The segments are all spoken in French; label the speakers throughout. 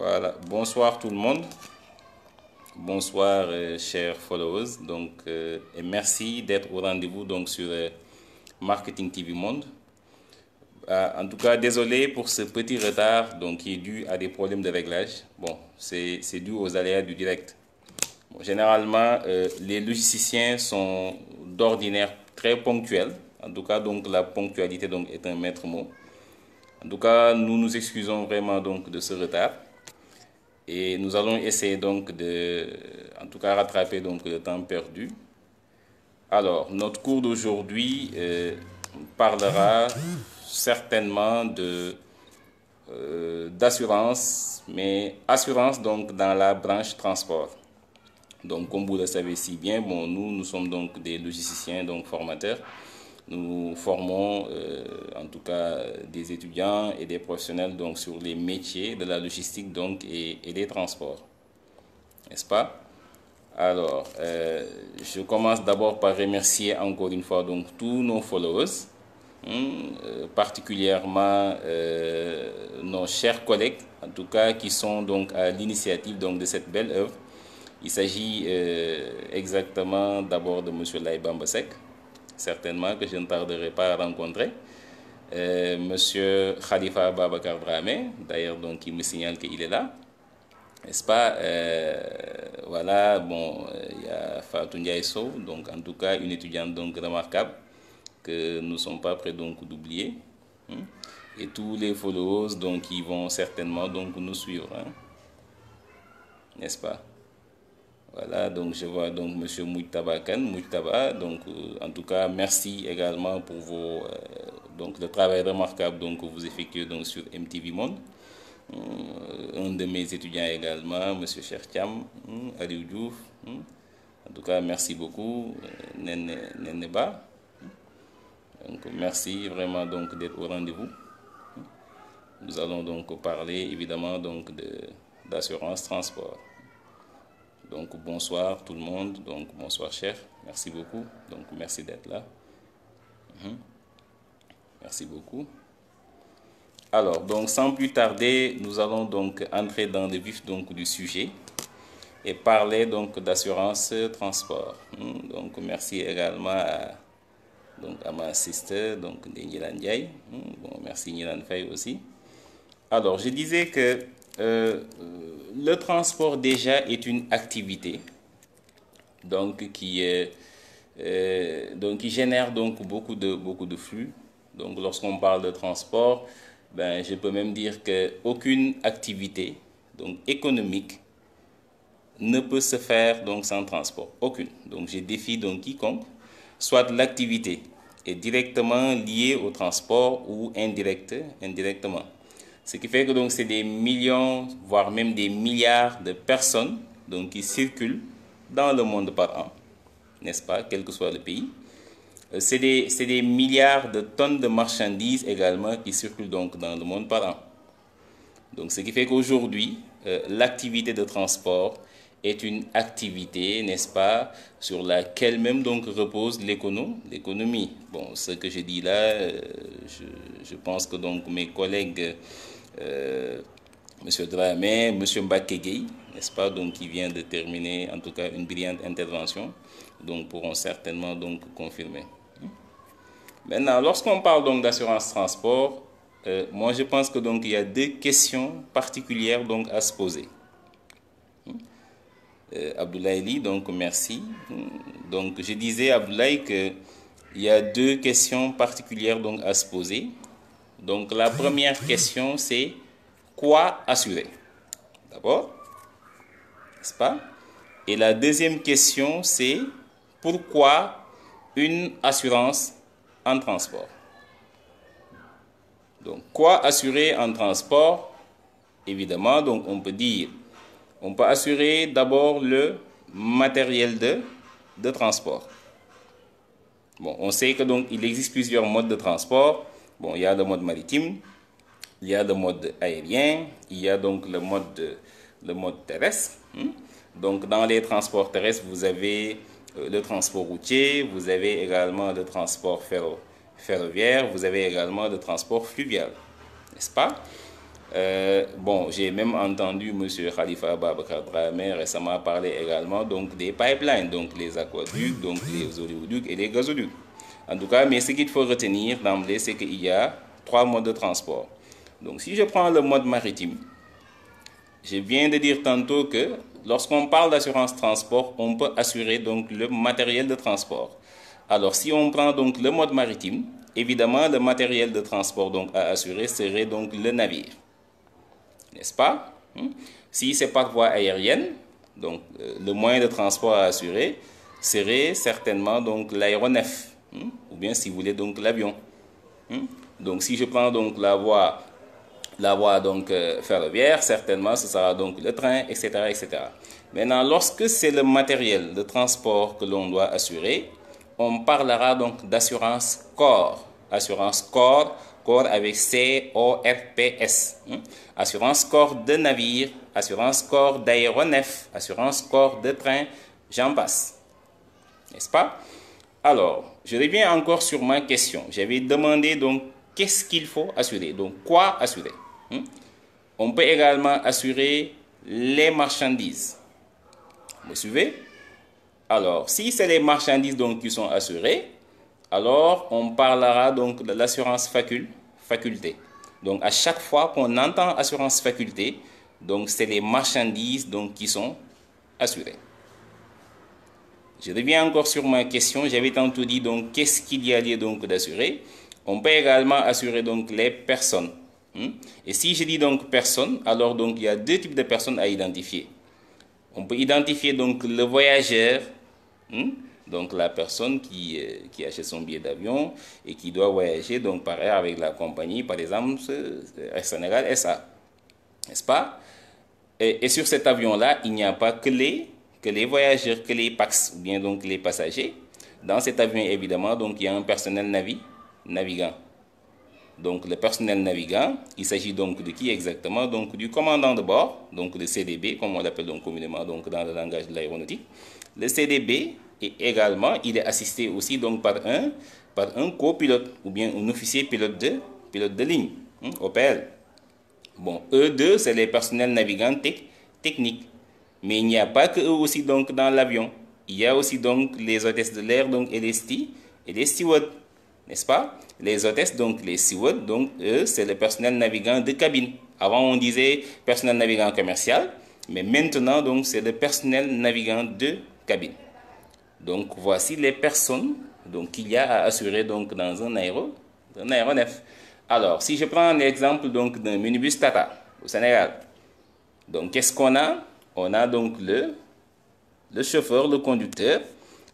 Speaker 1: Voilà, bonsoir tout le monde. Bonsoir chers followers. Donc, et merci d'être au rendez-vous donc sur Marketing TV Monde. En tout cas, désolé pour ce petit retard donc, qui est dû à des problèmes de réglage. Bon, c'est dû aux aléas du direct. Bon, généralement, les logisticiens sont d'ordinaire très ponctuels. En tout cas, donc, la ponctualité donc, est un maître mot. En tout cas, nous nous excusons vraiment donc, de ce retard. Et nous allons essayer donc de, en tout cas, rattraper donc le temps perdu. Alors, notre cours d'aujourd'hui parlera certainement d'assurance, mais assurance donc dans la branche transport. Donc, comme vous le savez si bien, bon, nous sommes donc des logisticiens, donc formateurs. Nous formons en tout cas des étudiants et des professionnels donc, sur les métiers de la logistique donc, et des transports. N'est-ce pas? Alors, je commence d'abord par remercier encore une fois donc, tous nos followers, particulièrement nos chers collègues, en tout cas qui sont donc, à l'initiative donc, de cette belle œuvre. Il s'agit exactement d'abord de M. Laïba Mbasek, certainement que je ne tarderai pas à rencontrer. Monsieur Khalifa Babakar Dramé, d'ailleurs, donc, il me signale qu'il est là. N'est-ce pas? Voilà, bon, il y a Fatou Ndiaye Sow, donc en tout cas une étudiante donc remarquable que nous ne sommes pas prêts donc d'oublier. Et tous les followers donc qui vont certainement donc nous suivre, n'est-ce pas? Voilà, donc je vois donc M. Moujtaba Kane, Moujtaba, donc en tout cas merci également pour vos, donc le travail remarquable donc, que vous effectuez donc, sur MTV Monde. Un de mes étudiants également, M. Chertiam, Aliou Diouf, en tout cas merci beaucoup, Neneba. Donc merci vraiment donc d'être au rendez-vous. Nous allons donc parler évidemment donc d'assurance transport. Donc bonsoir tout le monde, donc bonsoir cher, merci beaucoup, donc merci d'être là. Merci beaucoup. Alors, donc sans plus tarder, nous allons donc entrer dans le vif donc, du sujet et parler donc d'assurance transport. Donc merci également à ma sister, donc Nilan Ndiaye. Bon, merci Nilan Faye aussi. Alors, je disais que le transport déjà est une activité donc qui génère donc beaucoup de flux. Donc lorsqu'on parle de transport, ben, je peux même dire qu'aucune activité donc économique ne peut se faire donc sans transport, aucune. Donc je défie donc quiconque, soit l'activité est directement liée au transport ou indirectement. Ce qui fait que donc c'est des millions, voire même des milliards de personnes donc, qui circulent dans le monde par an, n'est-ce pas, quel que soit le pays. C'est des milliards de tonnes de marchandises également qui circulent donc dans le monde par an. Donc ce qui fait qu'aujourd'hui, l'activité de transport est une activité, n'est-ce pas, sur laquelle même donc repose l'économie. Bon, ce que je dis là, je pense que donc mes collègues M. Dramé, M. Mbakegei, n'est-ce pas, donc qui vient de terminer en tout cas une brillante intervention, donc pourront certainement donc confirmer. Maintenant, lorsqu'on parle donc d'assurance transport, moi je pense que donc il y a deux questions particulières donc à se poser. Abdoulaye, donc merci. Donc je disais Abdoulaye qu'il y a deux questions particulières donc à se poser. Donc la première question c'est quoi assurer? D'abord, n'est-ce pas? Et la deuxième question c'est pourquoi une assurance en transport? Donc quoi assurer en transport? Évidemment, donc on peut assurer d'abord le matériel de transport. Bon, on sait que donc il existe plusieurs modes de transport. Bon, il y a le mode maritime, il y a le mode aérien, il y a donc le mode terrestre. Donc dans les transports terrestres, vous avez le transport routier, vous avez également le transport ferroviaire, vous avez également le transport fluvial, n'est-ce pas? Bon, j'ai même entendu M. Khalifa Babakar Dramé récemment parler également donc des pipelines, donc les aqueducs, donc les oléoducs et les gazoducs. En tout cas, mais ce qu'il faut retenir d'emblée, c'est qu'il y a 3 modes de transport. Donc si je prends le mode maritime, je viens de dire tantôt que lorsqu'on parle d'assurance transport, on peut assurer donc le matériel de transport. Alors si on prend donc le mode maritime, évidemment le matériel de transport donc à assurer serait donc le navire. N'est-ce pas? Si c'est par voie aérienne, donc le moyen de transport à assurer serait certainement donc l'aéronef, ou bien si vous voulez donc l'avion. Donc si je prends donc la voie donc ferroviaire, certainement ce sera donc le train, etc., etc. Maintenant, lorsque c'est le matériel de transport que l'on doit assurer, on parlera donc d'assurance corps. Assurance corps, corps avec C-O-R-P-S. Assurance corps de navire, assurance corps d'aéronef, assurance corps de train, j'en passe. N'est-ce pas? Alors, je reviens encore sur ma question. J'avais demandé donc qu'est-ce qu'il faut assurer? Donc, quoi assurer? On peut également assurer les marchandises. Vous me suivez? Alors, si c'est les marchandises donc qui sont assurées, alors on parlera donc de l'assurance faculté. Donc, à chaque fois qu'on entend assurance faculté, donc c'est les marchandises donc qui sont assurées. Je reviens encore sur ma question. J'avais tantôt dit donc qu'est-ce qu'il y a lieu donc d'assurer. On peut également assurer donc les personnes. Et si je dis donc personnes, alors donc il y a 2 types de personnes à identifier. On peut identifier donc le voyageur, donc la personne qui achète son billet d'avion et qui doit voyager donc par air avec la compagnie, par exemple Air Sénégal SA, n'est-ce pas? Et sur cet avion-là, il n'y a pas que les voyageurs, que les PAX, ou bien donc les passagers. Dans cet avion, évidemment, donc il y a un personnel navigant. Donc le personnel navigant, il s'agit donc de qui exactement? Donc du commandant de bord, donc le CDB, comme on l'appelle donc communément donc dans le langage de l'aéronautique. Le CDB, et également, il est assisté aussi donc par un copilote, ou bien un officier pilote de ligne, OPL. Bon, eux deux, c'est les personnels navigants techniques. Mais il n'y a pas que eux aussi donc dans l'avion. Il y a aussi donc les hôtesses de l'air donc et les stewards, n'est-ce pas? Les hôtesses donc les stewards, donc eux c'est le personnel navigant de cabine. Avant on disait personnel navigant commercial, mais maintenant donc c'est le personnel navigant de cabine. Donc voici les personnes donc qu'il y a à assurer donc dans un aéronef. Alors si je prends l'exemple donc d'un minibus Tata au Sénégal, donc qu'est-ce qu'on a? On a donc le chauffeur, le conducteur,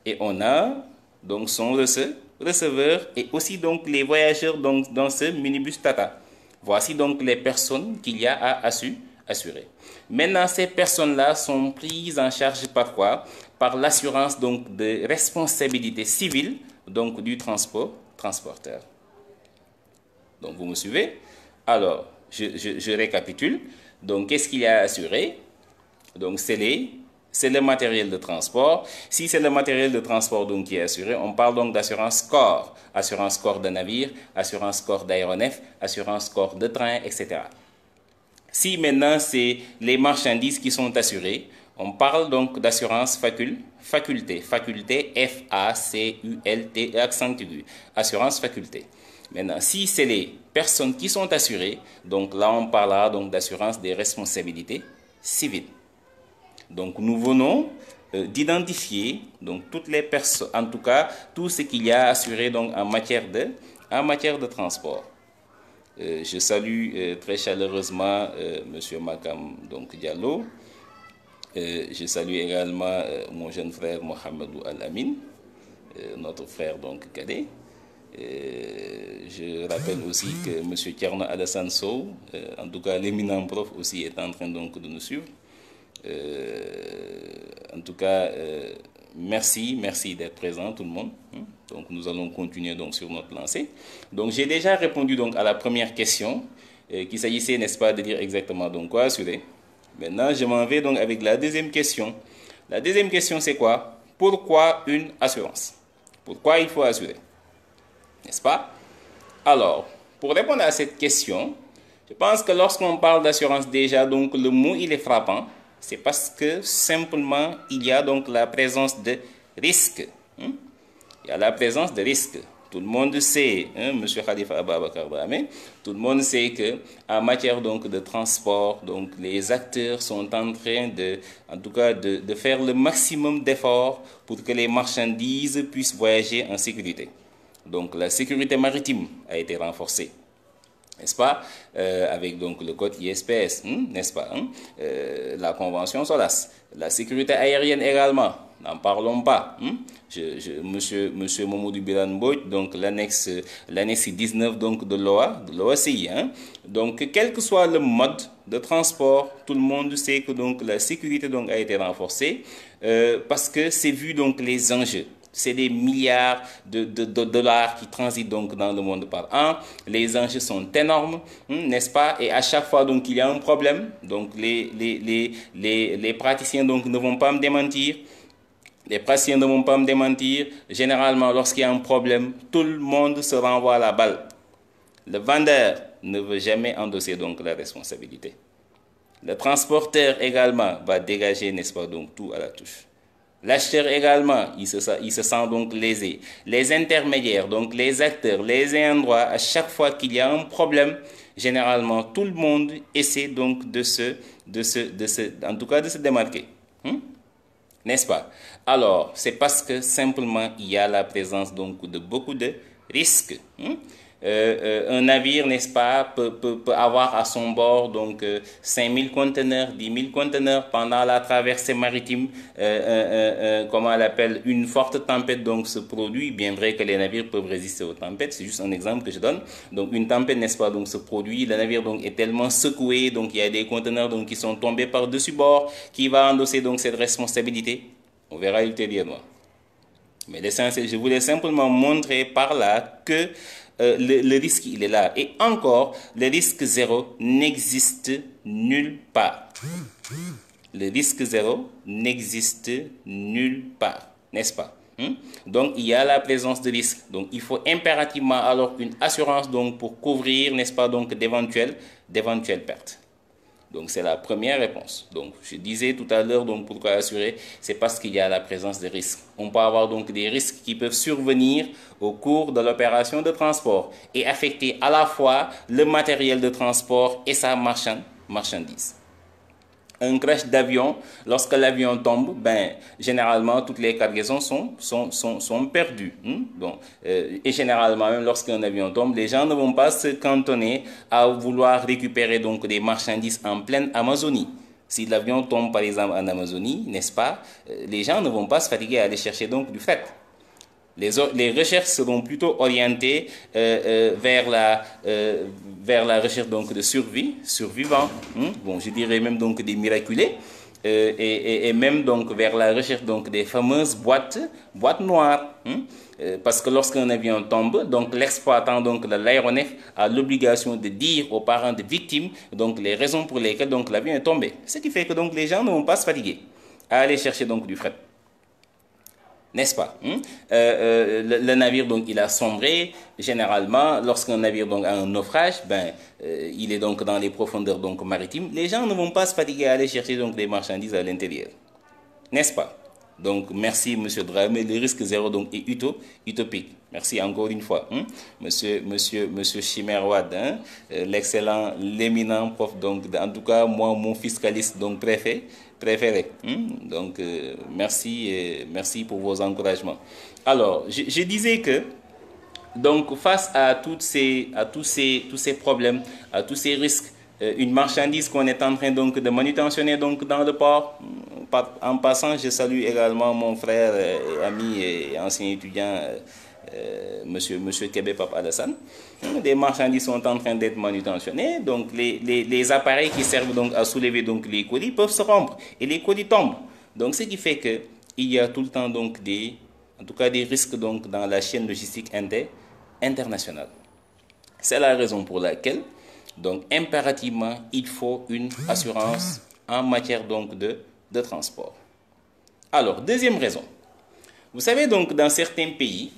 Speaker 1: et on a donc son receveur et aussi donc les voyageurs donc dans ce minibus Tata. Voici donc les personnes qu'il y a à assurer. Maintenant, ces personnes-là sont prises en charge par quoi? Par l'assurance donc de responsabilité civile donc du transporteur. Donc vous me suivez? Alors, je récapitule. Donc qu'est-ce qu'il y a à assurer? Donc c'est le matériel de transport. Si c'est le matériel de transport donc qui est assuré, on parle donc d'assurance corps. Assurance corps de navire, assurance corps d'aéronef, assurance corps de train, etc. Si maintenant c'est les marchandises qui sont assurées, on parle donc d'assurance faculté. Faculté, F-A-C-U-L-T, accent aigu. Assurance faculté. Maintenant, si c'est les personnes qui sont assurées, donc là on parlera donc d'assurance des responsabilités civiles. Donc nous venons d'identifier donc toutes les personnes, en tout cas tout ce qu'il y a assuré donc en matière de transport. Je salue très chaleureusement Monsieur Makam donc Diallo. Je salue également mon jeune frère Mohamedou Al-Amin, notre frère donc cadet. Je rappelle aussi que M. Tierno Alassane Sow, en tout cas l'éminent prof aussi, est en train donc de nous suivre. En tout cas, merci d'être présent tout le monde. Donc nous allons continuer donc sur notre lancée. Donc j'ai déjà répondu donc à la première question, qu'il s'agissait, n'est-ce pas, de dire exactement donc quoi assurer. Maintenant, je m'en vais donc avec la deuxième question. La deuxième question, c'est quoi? Pourquoi une assurance? Pourquoi il faut assurer? N'est-ce pas? Alors, pour répondre à cette question, Je pense que lorsqu'on parle d'assurance déjà, donc le mot il est frappant. C'est parce que simplement il y a donc la présence de risques. Il y a la présence de risques. Tout le monde sait, Monsieur Khalifa Ababacar Dramé, tout le monde sait que en matière donc de transport, donc les acteurs sont en train en tout cas de faire le maximum d'efforts pour que les marchandises puissent voyager en sécurité. Donc la sécurité maritime a été renforcée, n'est-ce pas, avec donc le code ISPS, n'est-ce pas, la convention SOLAS, la sécurité aérienne également, n'en parlons pas. Monsieur Momodou Biran Mbodj, donc l'annexe 19 donc de l'OACI. Donc quel que soit le mode de transport, tout le monde sait que donc la sécurité donc a été renforcée parce que c'est vu donc les enjeux. C'est des milliards de dollars qui transitent donc dans le monde par an. Les enjeux sont énormes, n'est-ce pas? Et à chaque fois donc il y a un problème. Donc les praticiens donc ne vont pas me démentir. Les praticiens ne vont pas me démentir. Généralement, lorsqu'il y a un problème, tout le monde se renvoie la balle. Le vendeur ne veut jamais endosser donc la responsabilité. Le transporteur également va dégager, n'est-ce pas, donc tout à la touche. L'acheteur également, il se sent donc lésé. Les intermédiaires, donc les acteurs, les ayants droit, à chaque fois qu'il y a un problème, généralement, tout le monde essaie donc en tout cas de se démarquer. N'est-ce pas? Alors, c'est parce que simplement, il y a la présence donc de beaucoup de risques. Un navire, n'est-ce pas, peut avoir à son bord donc 5000 conteneurs, 10 000 conteneurs pendant la traversée maritime. Comment on l'appelle, une forte tempête donc se produit. Bien vrai que les navires peuvent résister aux tempêtes, c'est juste un exemple que je donne. Donc une tempête, n'est-ce pas, donc se produit. Le navire donc est tellement secoué, donc il y a des conteneurs donc qui sont tombés par-dessus bord. Qui va endosser donc cette responsabilité? On verra ultérieurement. Mais l'essentiel, je voulais simplement montrer par là que le risque, il est là. Et encore, le risque zéro n'existe nulle part. Le risque zéro n'existe nulle part, n'est-ce pas? Donc, il y a la présence de risque. Donc, il faut impérativement alors une assurance donc, pour couvrir, n'est-ce pas, donc d'éventuelles pertes. Donc, c'est la première réponse. Donc, je disais tout à l'heure, donc, pourquoi assurer? C'est parce qu'il y a la présence de risques. On peut avoir donc des risques qui peuvent survenir au cours de l'opération de transport et affecter à la fois le matériel de transport et sa marchandise. Un crash d'avion, lorsque l'avion tombe, généralement, toutes les cargaisons sont perdues. Et généralement, même lorsqu'un avion tombe, les gens ne vont pas se cantonner à vouloir récupérer donc, des marchandises en pleine Amazonie. Si l'avion tombe, par exemple, en Amazonie, n'est-ce pas, les gens ne vont pas se fatiguer à aller chercher donc, du fret. Les recherches seront plutôt orientées vers la recherche donc de survivants, bon, je dirais même donc des miraculés, et même donc vers la recherche donc des fameuses boîtes noires, parce que lorsqu'un avion tombe, donc l'exploitant donc de l'aéronef a l'obligation de dire aux parents de victimes donc les raisons pour lesquelles donc l'avion est tombé, ce qui fait que donc les gens ne vont pas se fatiguer à aller chercher donc du fret. N'est-ce pas? Le navire, donc, il a sombré. Généralement, lorsqu'un navire donc, a un naufrage, il est donc dans les profondeurs donc, maritimes. Les gens ne vont pas se fatiguer à aller chercher donc, des marchandises à l'intérieur. N'est-ce pas? Donc, merci, M. Dramé. Le risque zéro donc, est utopique. Merci encore une fois. Monsieur Chimerwad, l'excellent, l'éminent prof. Donc, en tout cas, moi, mon fiscaliste donc, préféré. Donc, merci pour vos encouragements. Alors, je disais que, donc, face à tous ces problèmes, à tous ces risques, une marchandise qu'on est en train donc, de manutentionner donc, dans le port, en passant, je salue également mon frère, ami et ancien étudiant, Monsieur Kébé Pape Alassane. Des marchandises sont en train d'être manutentionnées, donc les appareils qui servent donc à soulever donc les colis peuvent se rompre et les colis tombent. Donc ce qui fait que il y a tout le temps donc des risques donc dans la chaîne logistique internationale. C'est la raison pour laquelle donc impérativement il faut une assurance en matière donc de transport. Alors deuxième raison, vous savez donc dans certains pays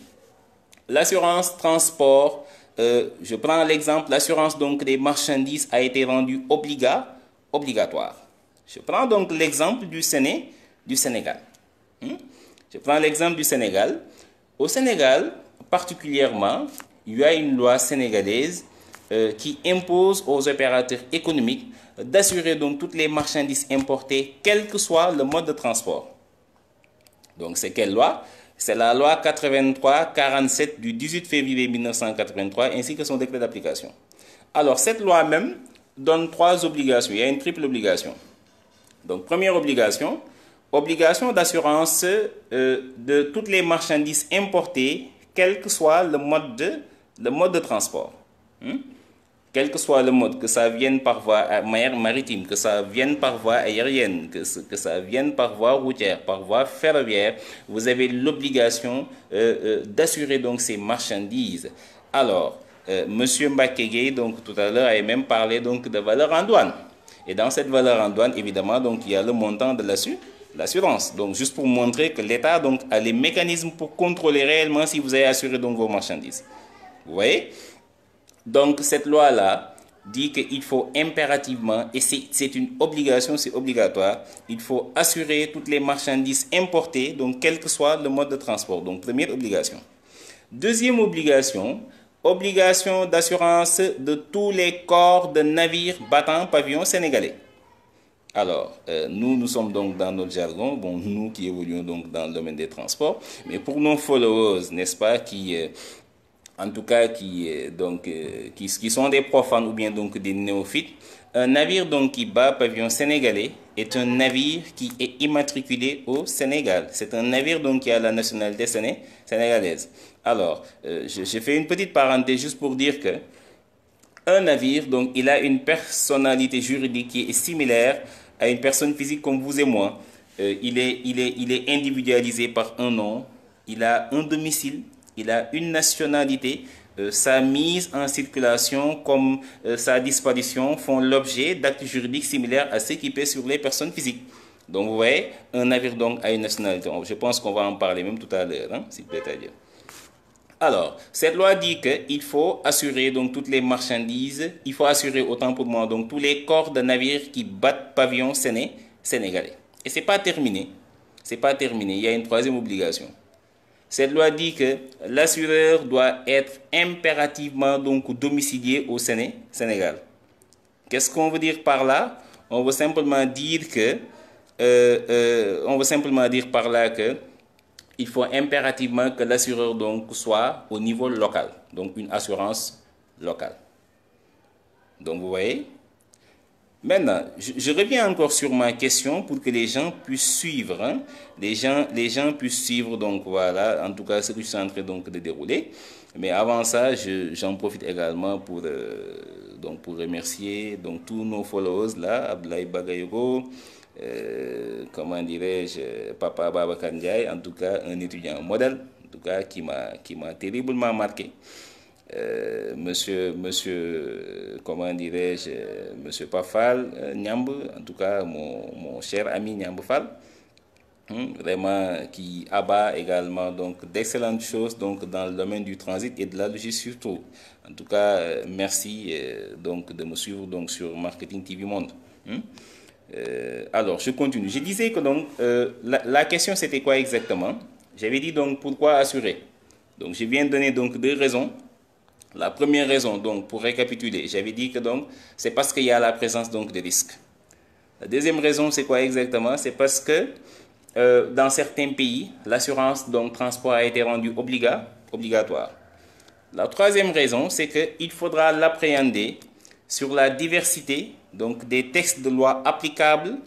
Speaker 1: l'assurance transport je prends l'exemple, l'assurance donc des marchandises a été rendue obligatoire. Je prends donc l'exemple du Sénégal. Je prends l'exemple du Sénégal. Au Sénégal, particulièrement, il y a une loi sénégalaise qui impose aux opérateurs économiques d'assurer donc toutes les marchandises importées, quel que soit le mode de transport. Donc c'est quelle loi? C'est la loi 83-47 du 18 février 1983 ainsi que son décret d'application. Alors cette loi même donne 3 obligations. Il y a une triple obligation. Donc première obligation, obligation d'assurance de toutes les marchandises importées, quel que soit le mode de transport. Quel que soit le mode, que ça vienne par voie maritime, que ça vienne par voie aérienne, que ça vienne par voie routière, par voie ferroviaire, vous avez l'obligation d'assurer donc ces marchandises. Alors, Monsieur Mbakege, donc tout à l'heure, avait même parlé donc de valeur en douane. Et dans cette valeur en douane, évidemment, donc il y a le montant de l'assurance. Donc juste pour montrer que l'État donc a les mécanismes pour contrôler réellement si vous avez assuré donc vos marchandises. Vous voyez? Donc cette loi-là dit qu'il faut impérativement, et c'est une obligation, c'est obligatoire, il faut assurer toutes les marchandises importées, donc quel que soit le mode de transport. Donc première obligation. Deuxième obligation, obligation d'assurance de tous les corps de navires battant pavillon sénégalais. Alors, nous sommes donc dans notre jargon, bon, nous qui évoluons donc dans le domaine des transports, mais pour nos followers, n'est-ce pas, en tout cas qui sont des profanes ou bien donc des néophytes, un navire donc qui bat pavillon sénégalais est un navire qui est immatriculé au Sénégal. C'est un navire donc qui a la nationalité sénégalaise. Alors, je fais une petite parenthèse juste pour dire que un navire, donc, il a une personnalité juridique qui est similaire à une personne physique comme vous et moi. Il est individualisé par un nom, il a un domicile, il a une nationalité, sa mise en circulation comme sa disparition font l'objet d'actes juridiques similaires à ceux qui pèsent sur les personnes physiques. Donc vous voyez, un navire donc a une nationalité. Je pense qu'on va en parler même tout à l'heure, hein, s'il plaît à dire. Alors, cette loi dit qu'il faut assurer donc toutes les marchandises, il faut assurer autant pour moi donc tous les corps de navires qui battent pavillon sénégalais. Et c'est pas terminé. C'est pas terminé. Il y a une troisième obligation. Cette loi dit que l'assureur doit être impérativement donc domicilié au Sénégal. Qu'est-ce qu'on veut dire par là? On veut simplement dire que il faut impérativement que l'assureur donc soit au niveau local, donc une assurance locale. Donc vous voyez. Maintenant, je reviens encore sur ma question pour que les gens puissent suivre. Hein. Les gens puissent suivre, donc voilà, en tout cas ce que je suis en train donc de dérouler. Mais avant ça, j'en profite également pour remercier donc, tous nos followers là, Abdoulaye Bagayogo, comment dirais-je, Papa Babacar Ndiaye, en tout cas un étudiant modèle, en tout cas qui m'a terriblement marqué. Monsieur, comment dirais-je, monsieur Pafal Nyambe, en tout cas mon cher ami Nyambe Fall, vraiment qui abat également donc d'excellentes choses donc dans le domaine du transit et de la logistique surtout. En tout cas, merci donc de me suivre donc sur Marketing TV Monde. Alors, je continue. Je disais que donc la question c'était quoi exactement? J'avais dit donc pourquoi assurer. Donc je viens de donner donc 2 raisons. La première raison, donc, pour récapituler, j'avais dit que donc, c'est parce qu'il y a la présence donc de risques. La deuxième raison, c'est quoi exactement? C'est parce que dans certains pays, l'assurance donc transport a été rendue obligatoire. La troisième raison, c'est qu'il faudra l'appréhender sur la diversité donc des textes de loi applicables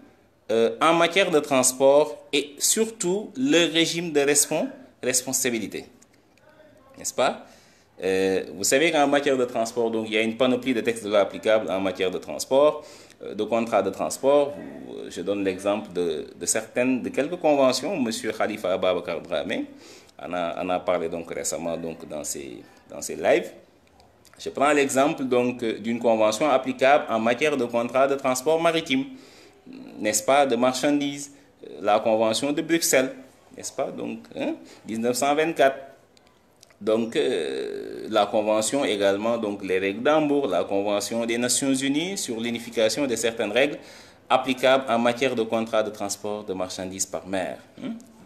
Speaker 1: en matière de transport et surtout le régime de responsabilité. N'est-ce pas? Vous savez qu'en matière de transport, donc, il y a une panoplie de textes de loi applicables en matière de transport, de contrats de transport. Je donne l'exemple de quelques conventions. Monsieur Khalifa Ababakar Dramé en a parlé donc récemment donc, dans ses lives. Je prends l'exemple donc d'une convention applicable en matière de contrat de transport maritime, n'est-ce pas, de marchandises, la convention de Bruxelles, n'est-ce pas, donc 1924. Donc, la Convention également, donc les règles d'Hambourg, la Convention des Nations Unies sur l'unification de certaines règles applicables en matière de contrat de transport de marchandises par mer.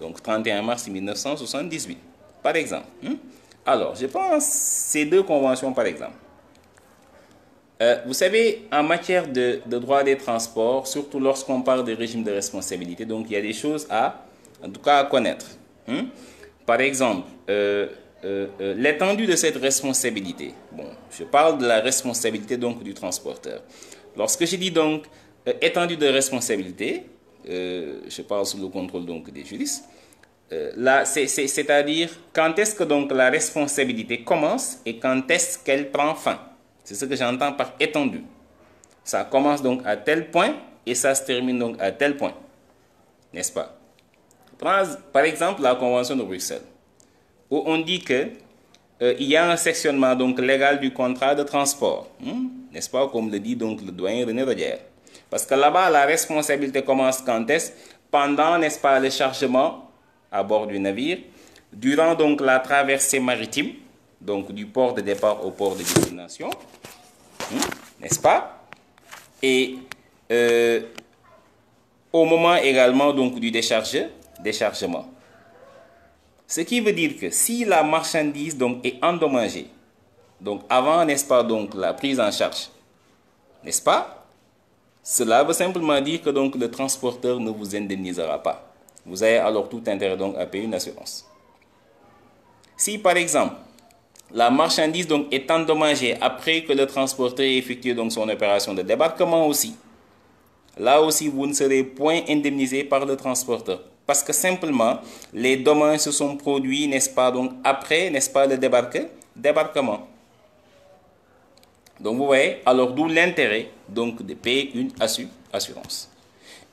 Speaker 1: Donc, 31 mars 1978, par exemple. Alors, je pense ces deux conventions, par exemple. Vous savez, en matière de droit des transports, surtout lorsqu'on parle des régimes de responsabilité, donc il y a des choses en tout cas, à connaître. Par exemple, l'étendue de cette responsabilité. Bon, je parle de la responsabilité donc du transporteur. Lorsque je dis donc étendue de responsabilité, je parle sous le contrôle donc des juristes. Là, c'est-à-dire quand est-ce que donc la responsabilité commence et quand est-ce qu'elle prend fin. C'est ce que j'entends par étendue. Ça commence donc à tel point et ça se termine donc à tel point. N'est-ce pas? Par exemple la Convention de Bruxelles, où on dit que il y a un sectionnement donc légal du contrat de transport, n'est-ce pas, comme le dit donc le doyen René Rodière. Parce que là-bas, la responsabilité commence quand est-ce? Pendant, n'est-ce pas, le chargement à bord du navire, durant donc la traversée maritime, donc du port de départ au port de destination, n'est-ce pas? Et au moment également donc du déchargement. Ce qui veut dire que si la marchandise donc est endommagée, donc avant, n'est-ce pas, donc la prise en charge, n'est-ce pas? Cela veut simplement dire que donc le transporteur ne vous indemnisera pas. Vous avez alors tout intérêt donc à payer une assurance. Si par exemple la marchandise donc est endommagée après que le transporteur ait effectué donc son opération de débarquement aussi, là aussi vous ne serez point indemnisé par le transporteur. Parce que simplement, les dommages se sont produits, n'est-ce pas, donc après, n'est-ce pas, le débarquement. Donc vous voyez, alors d'où l'intérêt donc de payer une assurance.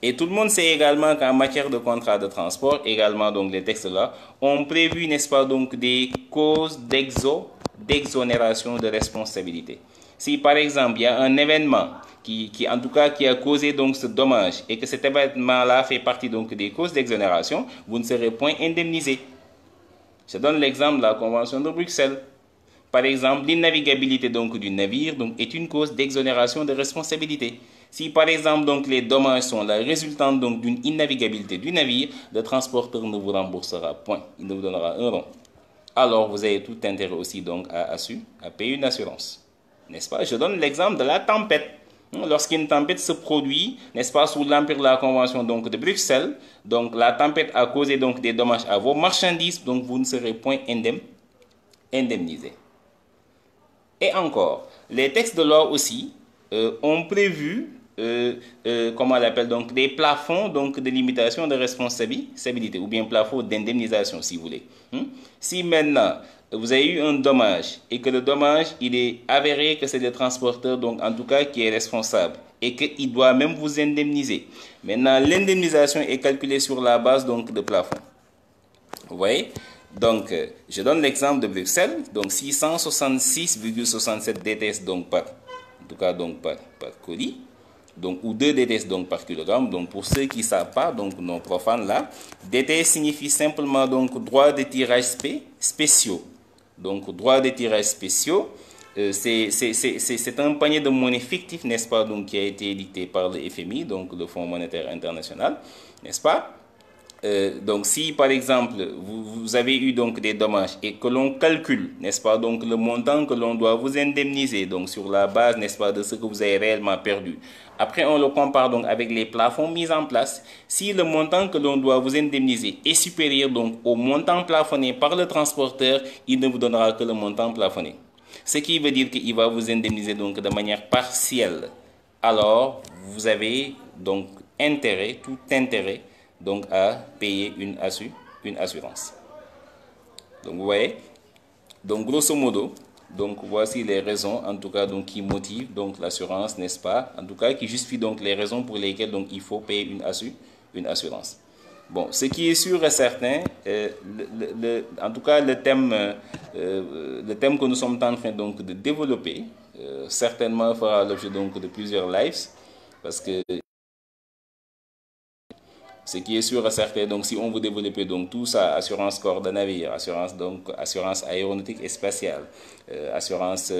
Speaker 1: Et tout le monde sait également qu'en matière de contrat de transport, également donc les textes là, ont prévu, n'est-ce pas, donc des causes d'exonération de responsabilité. Si par exemple il y a un événement qui en tout cas qui a causé donc ce dommage et que cet événement-là fait partie donc des causes d'exonération, vous ne serez point indemnisé. Je donne l'exemple de la Convention de Bruxelles. Par exemple, l'innavigabilité donc du navire donc, est une cause d'exonération de responsabilité. Si par exemple donc les dommages sont la résultante donc d'une innavigabilité du navire, le transporteur ne vous remboursera point, il ne vous donnera un rond. Alors vous avez tout intérêt aussi donc à payer une assurance, n'est-ce pas? Je donne l'exemple de la tempête. Lorsqu'une tempête se produit, n'est-ce pas, sous l'empire de la Convention donc de Bruxelles, donc la tempête a causé donc des dommages à vos marchandises, donc vous ne serez point indemnisé. Et encore, les textes de loi aussi ont prévu, comment on l'appelle, donc des plafonds donc de limitation de responsabilité ou bien plafond d'indemnisation si vous voulez. Si maintenant vous avez eu un dommage et que le dommage il est avéré que c'est le transporteur donc en tout cas qui est responsable et qu'il doit même vous indemniser. Maintenant l'indemnisation est calculée sur la base donc de plafond. Vous voyez? Donc, je donne l'exemple de Bruxelles, donc 666,67 DTS donc en tout cas donc par colis, donc ou 2 DTS donc par kilogramme. Donc pour ceux qui ne savent pas, donc nos profanes là, DTS signifie simplement donc droit de tirage spéciaux. Donc droit de tirage spéciaux, c'est un panier de monnaie fictif, n'est-ce pas, donc qui a été édicté par le FMI, donc le Fonds monétaire international, n'est-ce pas? Donc si par exemple vous avez eu donc des dommages et que l'on calcule, n'est-ce pas, donc le montant que l'on doit vous indemniser donc sur la base, n'est-ce pas, de ce que vous avez réellement perdu. Après on le compare donc avec les plafonds mis en place. Si le montant que l'on doit vous indemniser est supérieur donc au montant plafonné par le transporteur, il ne vous donnera que le montant plafonné. Ce qui veut dire qu'il va vous indemniser donc de manière partielle. Alors vous avez donc tout intérêt donc à payer une assurance. Donc vous voyez, donc grosso modo, donc voici les raisons en tout cas donc qui motivent donc l'assurance, n'est-ce pas, en tout cas qui justifient donc les raisons pour lesquelles donc il faut payer une assurance. Bon, ce qui est sûr et certain, en tout cas le thème que nous sommes en train donc de développer certainement fera l'objet donc de plusieurs lives parce que Ce qui est sûr et certain, donc si on veut développer donc tout ça, assurance corps de navire, assurance aéronautique et spatiale, assurance,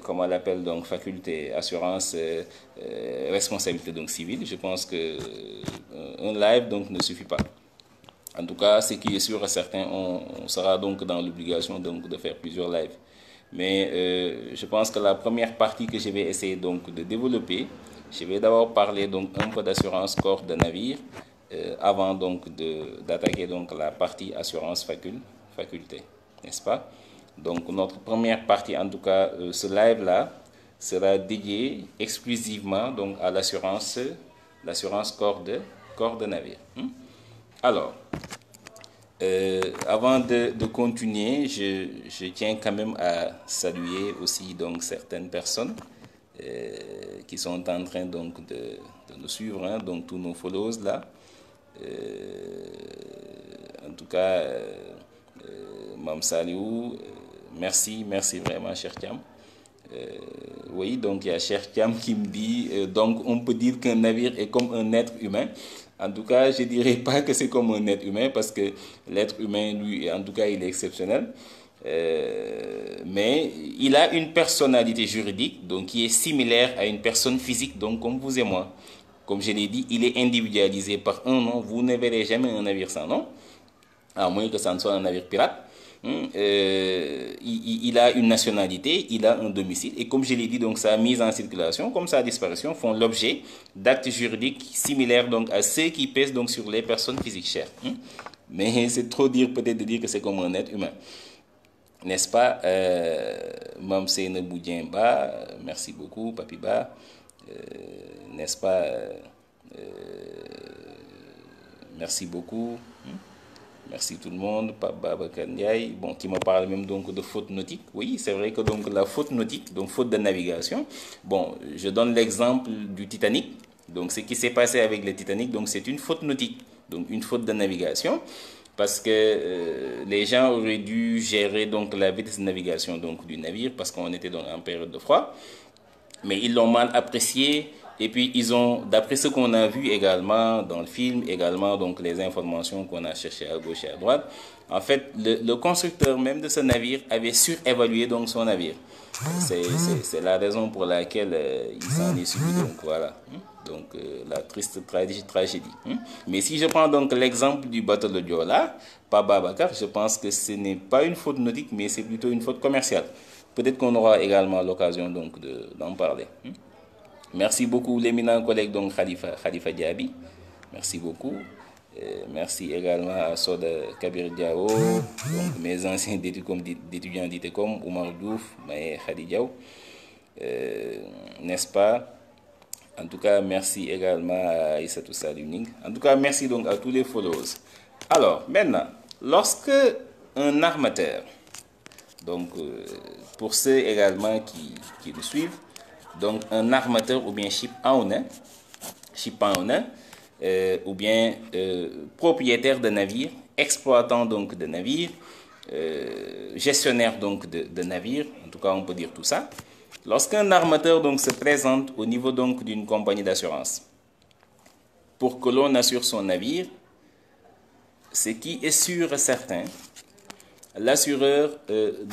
Speaker 1: comment on l'appelle donc, faculté, assurance responsabilité donc civile, je pense que un live donc ne suffit pas. En tout cas, ce qui est sûr et certain, on sera donc dans l'obligation donc de faire plusieurs lives. Mais je pense que la première partie que je vais essayer donc de développer, je vais d'abord parler donc un peu d'assurance corps de navire avant donc d'attaquer donc la partie assurance faculté, n'est-ce pas? Donc notre première partie, en tout cas, ce live là sera dédié exclusivement donc à l'assurance corps de navire. Alors, avant de continuer, je tiens quand même à saluer aussi donc certaines personnes qui sont en train donc de nous suivre, hein, donc tous nos followers là. En tout cas, Mam Saliou, merci vraiment, cher Thiam. Oui, donc il y a cher Thiam qui me dit, donc on peut dire qu'un navire est comme un être humain. En tout cas, je ne dirais pas que c'est comme un être humain parce que l'être humain, lui, en tout cas, il est exceptionnel. Mais il a une personnalité juridique donc qui est similaire à une personne physique, donc comme vous et moi. Comme je l'ai dit, il est individualisé par un nom. Vous ne verrez jamais un navire sans nom, à moins que ça ne soit un navire pirate. Il a une nationalité, il a un domicile, et comme je l'ai dit, donc sa mise en circulation, comme sa disparition, font l'objet d'actes juridiques similaires donc à ceux qui pèsent donc sur les personnes physiques chères. Mais c'est trop dire peut-être de dire que c'est comme un être humain. N'est-ce pas? Mam Seyne Boudjenba, merci beaucoup, Papi Ba. N'est-ce pas? Merci beaucoup. Merci tout le monde. Pape Babacar Ndiaye, bon, qui me parle même donc de faute nautique. Oui, c'est vrai que donc la faute nautique, donc faute de navigation. Bon, je donne l'exemple du Titanic. Donc ce qui s'est passé avec le Titanic, donc c'est une faute nautique, donc une faute de navigation, parce que les gens auraient dû gérer donc la vitesse de navigation donc du navire, parce qu'on était donc en période de froid, mais ils l'ont mal apprécié. Et puis ils ont, d'après ce qu'on a vu également dans le film, également donc les informations qu'on a cherchées à gauche et à droite, en fait le constructeur même de ce navire avait surévalué donc son navire. C'est la raison pour laquelle il s'en est suivi, donc voilà. Donc la triste tragédie. Mais si je prends donc l'exemple du bateau de Diola, Papa Bakar, je pense que ce n'est pas une faute nautique, mais c'est plutôt une faute commerciale. Peut-être qu'on aura également l'occasion donc d'en parler. Merci beaucoup l'éminent collègue donc Khalifa Diaby. Merci beaucoup. Merci également à Soda Kabir Diao, donc mes anciens d'étudiants d'ITECOM, Oumar Douf, Maë Khadi Diao. N'est-ce pas? En tout cas, merci également à Issatou Saluning. En tout cas, merci donc à tous les followers. Alors, maintenant, lorsque un armateur, donc pour ceux également qui nous suivent, donc un armateur ou bien ship owner, ou bien propriétaire de navire, exploitant donc de navire, gestionnaire donc de navire, en tout cas on peut dire tout ça. Lorsqu'un armateur donc se présente au niveau donc d'une compagnie d'assurance pour que l'on assure son navire, ce qui est sûr et certain, l'assureur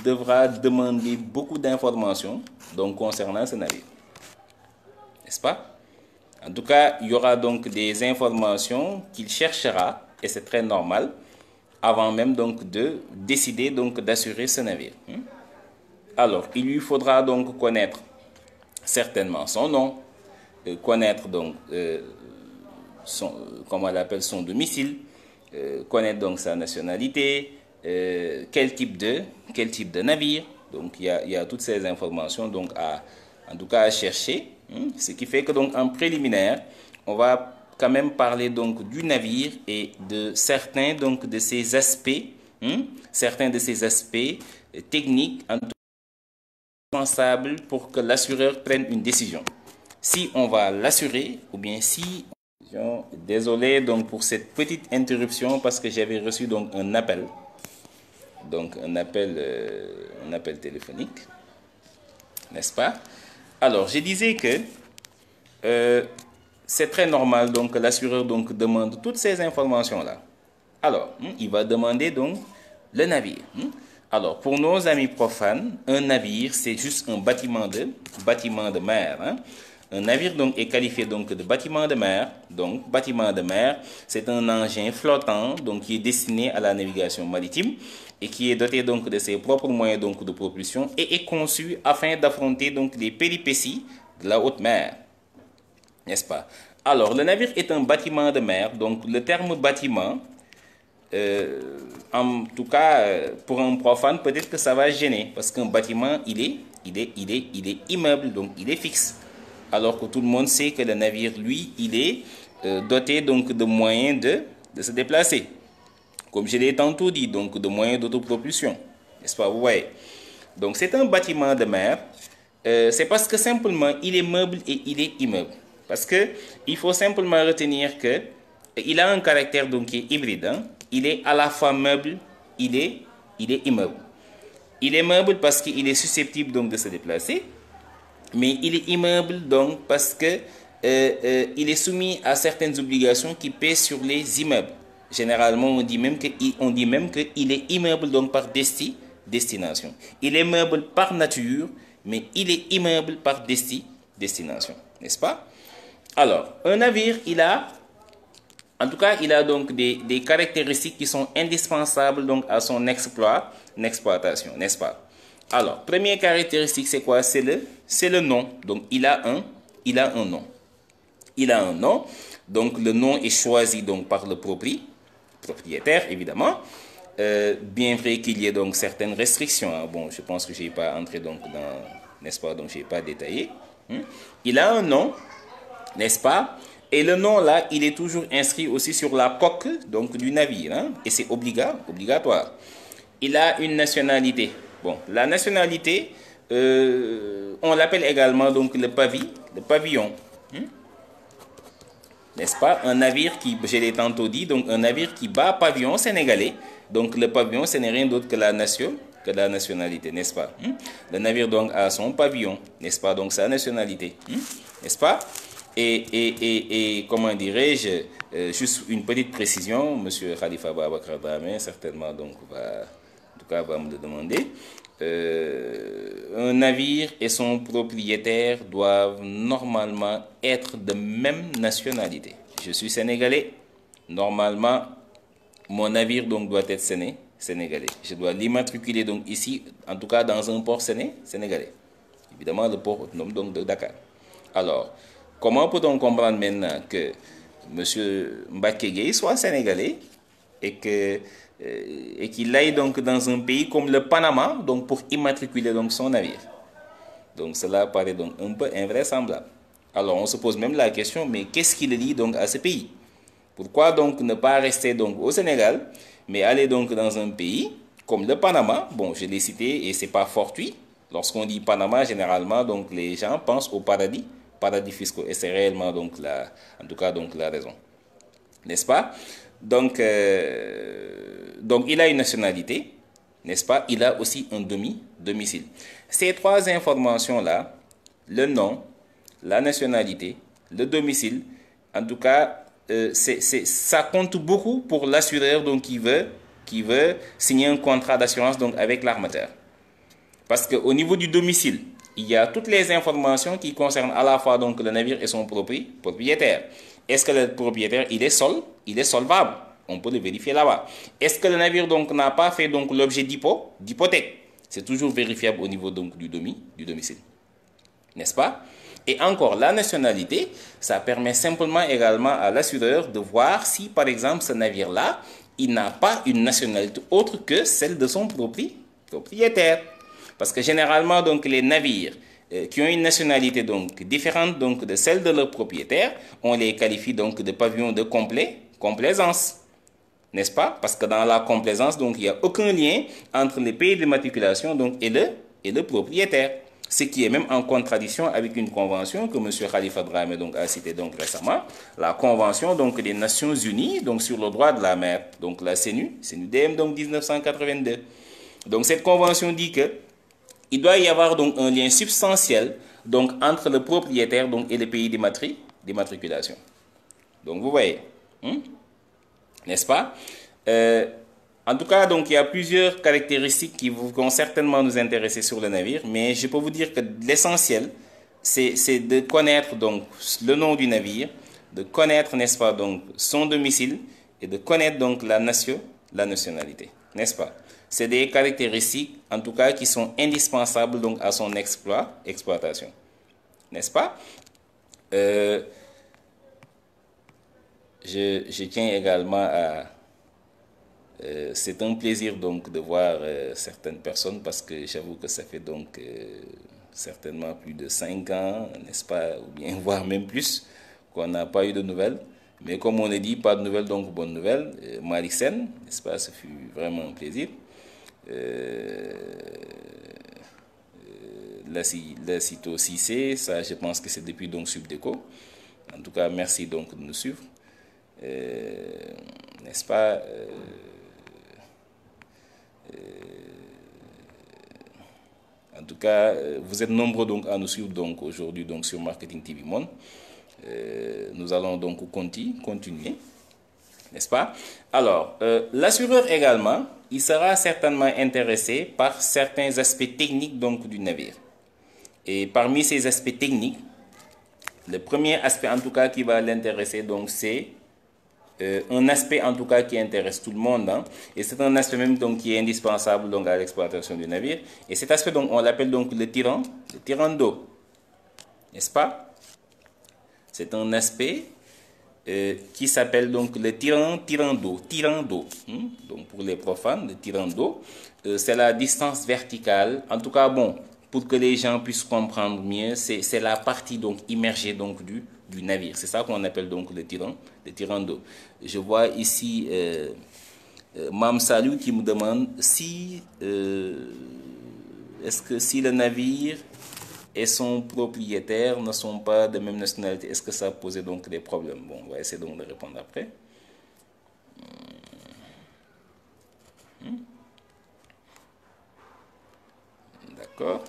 Speaker 1: devra demander beaucoup d'informations donc concernant ce navire. N'est-ce pas? En tout cas, il y aura donc des informations qu'il cherchera, et c'est très normal, avant même donc de décider donc d'assurer ce navire. Alors, il lui faudra donc connaître certainement son nom, connaître donc comment on appelle son domicile, connaître donc sa nationalité, quel type de navire. Donc il y a toutes ces informations donc en tout cas à chercher. Ce qui fait que donc en préliminaire, on va quand même parler donc du navire et de certains donc de ses aspects, certains de ses aspects techniques en tout cas indispensables pour que l'assureur prenne une décision. Si on va l'assurer ou bien si... Désolé donc pour cette petite interruption parce que j'avais reçu donc un appel. Donc un appel téléphonique, n'est-ce pas? Alors je disais que c'est très normal donc que l'assureur donc demande toutes ces informations-là. Alors, il va demander donc le navire. Alors, pour nos amis profanes, un navire, c'est juste un bâtiment de mer. Un navire donc est qualifié donc de bâtiment de mer. Donc, bâtiment de mer, c'est un engin flottant donc qui est destiné à la navigation maritime et qui est doté donc de ses propres moyens donc de propulsion et est conçu afin d'affronter donc les péripéties de la haute mer. N'est-ce pas? Alors, le navire est un bâtiment de mer. Donc, le terme bâtiment, en tout cas, pour un profane, peut-être que ça va gêner. Parce qu'un bâtiment, il est immeuble, donc il est fixe. Alors que tout le monde sait que le navire, lui, il est doté donc de moyens de se déplacer. Comme je l'ai tantôt dit, donc de moyens d'autopropulsion. N'est-ce pas? Vous voyez? Donc, c'est un bâtiment de mer. C'est parce que simplement, il est meuble et il est immeuble. Parce que il faut simplement retenir que il a un caractère donc qui est hybride. Il est à la fois meuble, il est immeuble. Il est meuble parce qu'il est susceptible donc de se déplacer, mais il est immeuble donc parce que il est soumis à certaines obligations qui pèsent sur les immeubles. Généralement, on dit même qu'il est immeuble donc par destination. Il est meuble par nature, mais il est immeuble par destination, n'est-ce pas? Alors, un navire, il a donc des caractéristiques qui sont indispensables donc à son exploitation, n'est-ce pas? Alors, première caractéristique, c'est quoi? C'est le nom. Donc, il a un nom. Il a un nom. Donc, le nom est choisi donc par le propriétaire, évidemment. Bien vrai qu'il y ait donc certaines restrictions. Bon, je pense que je n'ai pas entré donc dans, n'est-ce pas? Donc, je n'ai pas détaillé. Il a un nom, n'est-ce pas? Et le nom là, il est toujours inscrit aussi sur la coque donc du navire, et c'est obligatoire. Il a une nationalité. Bon, la nationalité, on l'appelle également donc le pavillon. N'est-ce pas? Un navire qui, je l'ai tantôt dit, donc un navire qui bat pavillon sénégalais. Donc le pavillon, ce n'est rien d'autre que la nationalité, n'est-ce pas? Le navire donc a son pavillon, n'est-ce pas? Donc sa nationalité, n'est-ce pas? Et comment dirais-je, juste une petite précision, M. Khalifa Babacar Dramé certainement donc va me le demander. Un navire et son propriétaire doivent normalement être de même nationalité. Je suis sénégalais, normalement mon navire donc doit être sénégalais. Je dois l'immatriculer donc ici, en tout cas dans un port sénégalais. Évidemment le port autonome donc de Dakar. Alors, comment peut-on comprendre maintenant que M. Mbacké Gueye soit sénégalais et qu'il aille donc dans un pays comme le Panama donc pour immatriculer donc son navire? Donc cela paraît donc un peu invraisemblable. Alors on se pose même la question, mais qu'est-ce qui le lie donc à ce pays? Pourquoi donc ne pas rester donc au Sénégal, mais aller donc dans un pays comme le Panama? Bon, je l'ai cité et c'est pas fortuit. Lorsqu'on dit Panama, généralement donc les gens pensent au paradis fiscaux, et c'est réellement donc en tout cas donc la raison, n'est-ce pas? Donc il a une nationalité, n'est-ce pas? Il a aussi un domicile. Ces trois informations là, le nom, la nationalité, le domicile, en tout cas ça compte beaucoup pour l'assureur donc qui veut signer un contrat d'assurance donc avec l'armateur, parce qu'au niveau du domicile, il y a toutes les informations qui concernent à la fois donc le navire et son propriétaire. Est-ce que le propriétaire il est solvable? On peut le vérifier là-bas. Est-ce que le navire donc n'a pas fait donc l'objet d'hypothèque? C'est toujours vérifiable au niveau donc du domicile, n'est-ce pas? Et encore, la nationalité, ça permet simplement également à l'assureur de voir si par exemple ce navire-là, il n'a pas une nationalité autre que celle de son propriétaire. Parce que généralement, donc, les navires qui ont une nationalité donc, différente donc, de celle de leur propriétaire, on les qualifie donc de pavillons de complaisance. N'est-ce pas? Parce que dans la complaisance, donc, il n'y a aucun lien entre les pays de matriculation donc, et le propriétaire. Ce qui est même en contradiction avec une convention que M. Khalifa Dramé donc, a citée donc, récemment, la convention donc, des Nations Unies donc, sur le droit de la mer, donc la CNUDM donc, 1982. Donc cette convention dit que il doit y avoir donc un lien substantiel donc, entre le propriétaire donc, et le pays d'immatriculation. Donc, vous voyez, n'est-ce pas? En tout cas, donc, il y a plusieurs caractéristiques qui vont certainement nous intéresser sur le navire, mais je peux vous dire que l'essentiel, c'est de connaître donc le nom du navire, de connaître, n'est-ce pas, donc son domicile et de connaître donc la nationalité, n'est-ce pas? C'est des caractéristiques, en tout cas, qui sont indispensables donc à son exploitation, n'est-ce pas? Je tiens également à... c'est un plaisir donc de voir certaines personnes parce que j'avoue que ça fait donc certainement plus de 5 ans, n'est-ce pas, ou bien voire même plus, qu'on n'a pas eu de nouvelles. Mais comme on l'a dit, pas de nouvelles, donc bonne nouvelle. Malick Sène, n'est-ce pas, ce fut vraiment un plaisir. Lacito Cissé, ça je pense que c'est depuis donc Subdeco. En tout cas, merci donc de nous suivre. N'est-ce pas, en tout cas, vous êtes nombreux donc à nous suivre donc aujourd'hui donc sur Marketing TV Monde. Nous allons donc continuer, n'est-ce pas? Alors, l'assureur également, il sera certainement intéressé par certains aspects techniques donc du navire. Et parmi ces aspects techniques, le premier aspect en tout cas qui va l'intéresser donc c'est un aspect en tout cas qui intéresse tout le monde, hein, et c'est un aspect même donc qui est indispensable donc à l'exploitation du navire. Et cet aspect donc on l'appelle donc le tirant d'eau, n'est-ce pas? C'est un aspect qui s'appelle donc le tirant d'eau. Donc pour les profanes, le tirant d'eau, c'est la distance verticale. En tout cas, bon, pour que les gens puissent comprendre mieux, c'est la partie donc immergée donc du navire. C'est ça qu'on appelle donc le tirant d'eau. Je vois ici Mam Salou qui me demande si est-ce que si le navire et son propriétaire ne sont pas de même nationalité, est-ce que ça posait donc des problèmes? Bon, on va essayer donc de répondre après. D'accord.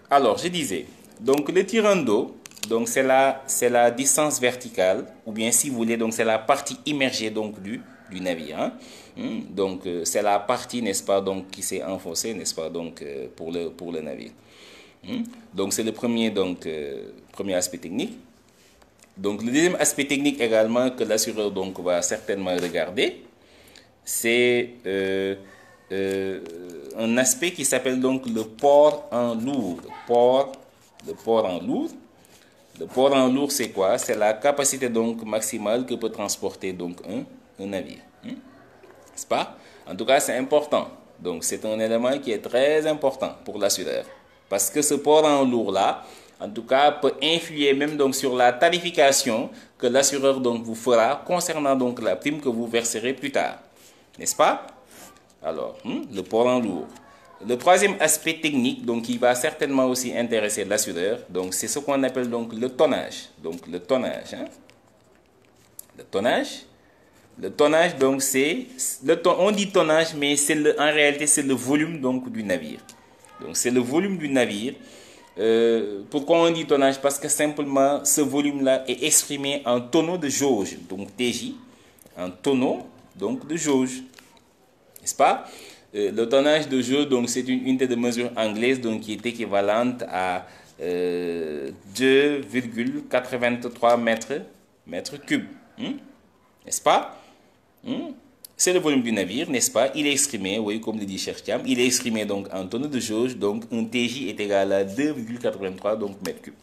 Speaker 1: Alors, je disais, donc le tirant d'eau, donc c'est la distance verticale, ou bien si vous voulez, donc c'est la partie immergée donc du navire, hein. Donc c'est la partie, n'est-ce pas, donc qui s'est enfoncée, n'est-ce pas, donc pour le navire. Donc c'est le premier premier aspect technique. Donc le deuxième aspect technique également que l'assureur donc va certainement regarder, c'est un aspect qui s'appelle donc le port en lourd. Le port en lourd. Le port en lourd, c'est quoi? C'est la capacité donc maximale que peut transporter donc un navire. N'est-ce pas? En tout cas, c'est important. Donc, c'est un élément qui est très important pour l'assureur. Parce que ce port en lourd-là, en tout cas, peut influer même donc sur la tarification que l'assureur donc vous fera concernant donc la prime que vous verserez plus tard. N'est-ce pas? Alors, le port en lourd. Le troisième aspect technique, donc, qui va certainement aussi intéresser l'assureur, donc, c'est ce qu'on appelle donc le tonnage. Donc, le tonnage. Le tonnage. Le tonnage, donc, on dit tonnage, mais en réalité, c'est le volume donc, du navire. Donc, c'est le volume du navire. Pourquoi on dit tonnage? Parce que simplement, ce volume-là est exprimé en tonneaux de jauge, donc TJ, en tonneaux donc, de jauge. N'est-ce pas? Le tonnage de jauge, donc, c'est une unité de mesure anglaise donc, qui est équivalente à 2,83 mètres cubes. N'est-ce pas? C'est le volume du navire, n'est-ce pas? Il est exprimé, oui, comme le dit Cheikh Thiam, il est exprimé donc en tonneaux de jauge, donc un TJ est égal à 2,83 donc mètres cubes.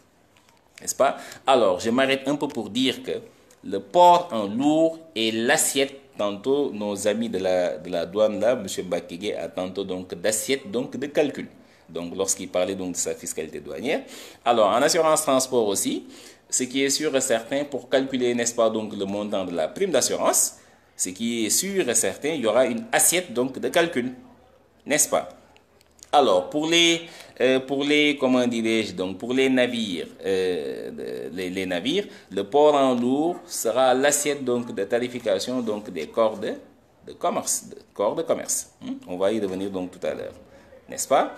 Speaker 1: N'est-ce pas? Alors, je m'arrête un peu pour dire que le port en lourd et l'assiette, tantôt nos amis de la douane là, M. Bakege a tantôt donc d'assiette donc de calcul. Donc, lorsqu'il parlait donc de sa fiscalité douanière. Alors, en assurance transport aussi, ce qui est sûr et certain pour calculer, n'est-ce pas, donc le montant de la prime d'assurance, ce qui est sûr et certain, il y aura une assiette donc de calcul, n'est-ce pas? Alors pour les comment dirais-je donc pour les navires, les navires, le port en lourd sera l'assiette donc de tarification donc des corps de commerce, On va y revenir donc tout à l'heure, n'est-ce pas?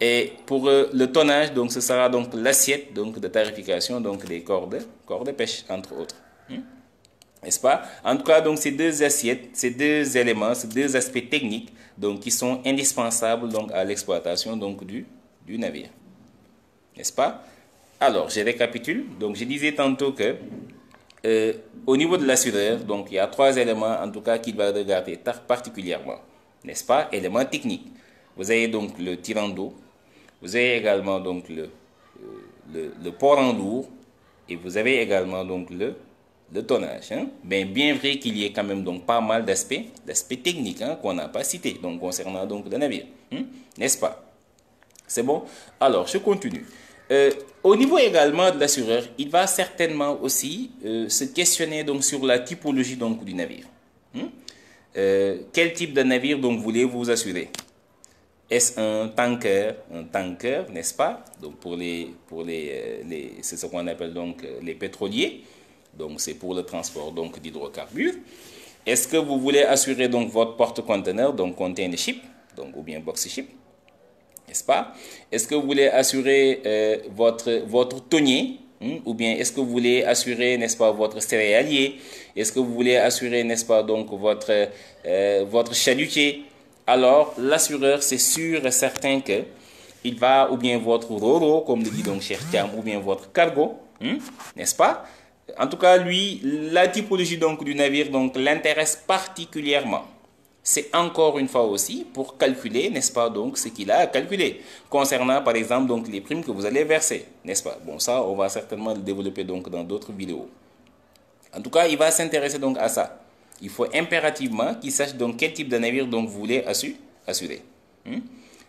Speaker 1: Et pour le tonnage, donc ce sera donc l'assiette donc de tarification donc des corps de pêche entre autres. N'est-ce pas? En tout cas, donc ces deux assiettes, ces deux éléments, ces deux aspects techniques donc qui sont indispensables donc à l'exploitation donc du navire. N'est-ce pas? Alors, je récapitule. Donc, je disais tantôt que au niveau de l'assureur, donc il y a trois éléments en tout cas qu'il va regarder particulièrement. N'est-ce pas? Éléments techniques. Vous avez donc le tirant d'eau. Vous avez également donc le port en lourd. Et vous avez également donc le tonnage. Hein? Bien vrai qu'il y ait quand même donc pas mal d'aspects techniques hein, qu'on n'a pas cités donc concernant donc le navire. N'est-ce pas? C'est bon? Alors, je continue. Au niveau également de l'assureur, il va certainement aussi se questionner donc sur la typologie donc du navire. Quel type de navire donc voulez-vous assurer? Est-ce un tanker, n'est-ce pas? Donc c'est ce qu'on appelle donc les pétroliers. Donc c'est pour le transport donc d'hydrocarbures. Est-ce que vous voulez assurer donc votre porte-conteneur, donc container ship, donc ou bien box ship? N'est-ce pas? Est-ce que vous voulez assurer votre tonnier ou bien est-ce que vous voulez assurer, n'est-ce pas, votre céréalier? Est-ce que vous voulez assurer, n'est-ce pas, donc votre chalutier? Alors, l'assureur, c'est sûr et certain que il va, ou bien votre roro, comme le dit donc Cheikh Thiam, ou bien votre cargo, n'est-ce pas? En tout cas, lui, la typologie donc du navire donc l'intéresse particulièrement. C'est encore une fois aussi pour calculer, n'est-ce pas, donc ce qu'il a à calculer concernant par exemple donc les primes que vous allez verser, n'est-ce pas? Bon, ça, on va certainement le développer donc dans d'autres vidéos. En tout cas, il va s'intéresser donc à ça. Il faut impérativement qu'il sache donc quel type de navire donc vous voulez assurer.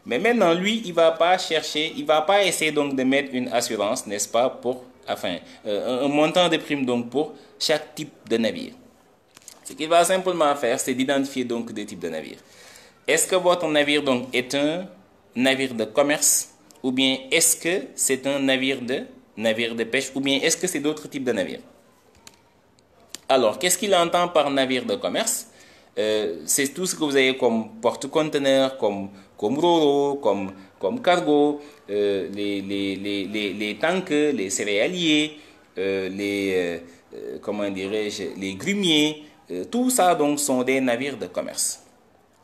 Speaker 1: Mais maintenant, lui, il va pas chercher, il va pas essayer donc de mettre une assurance, n'est-ce pas, pour, enfin, un montant de prime donc pour chaque type de navire. Ce qu'il va simplement faire, c'est d'identifier donc des types de navires. Est-ce que votre navire donc est un navire de commerce ou bien est-ce que c'est un navire de pêche ou bien est-ce que c'est d'autres types de navires? Alors, qu'est-ce qu'il entend par navire de commerce? C'est tout ce que vous avez comme porte-conteneur, comme roro, comme cargo, les tankers, les céréaliers, comment dirais-je, les grumiers. Tout ça donc sont des navires de commerce.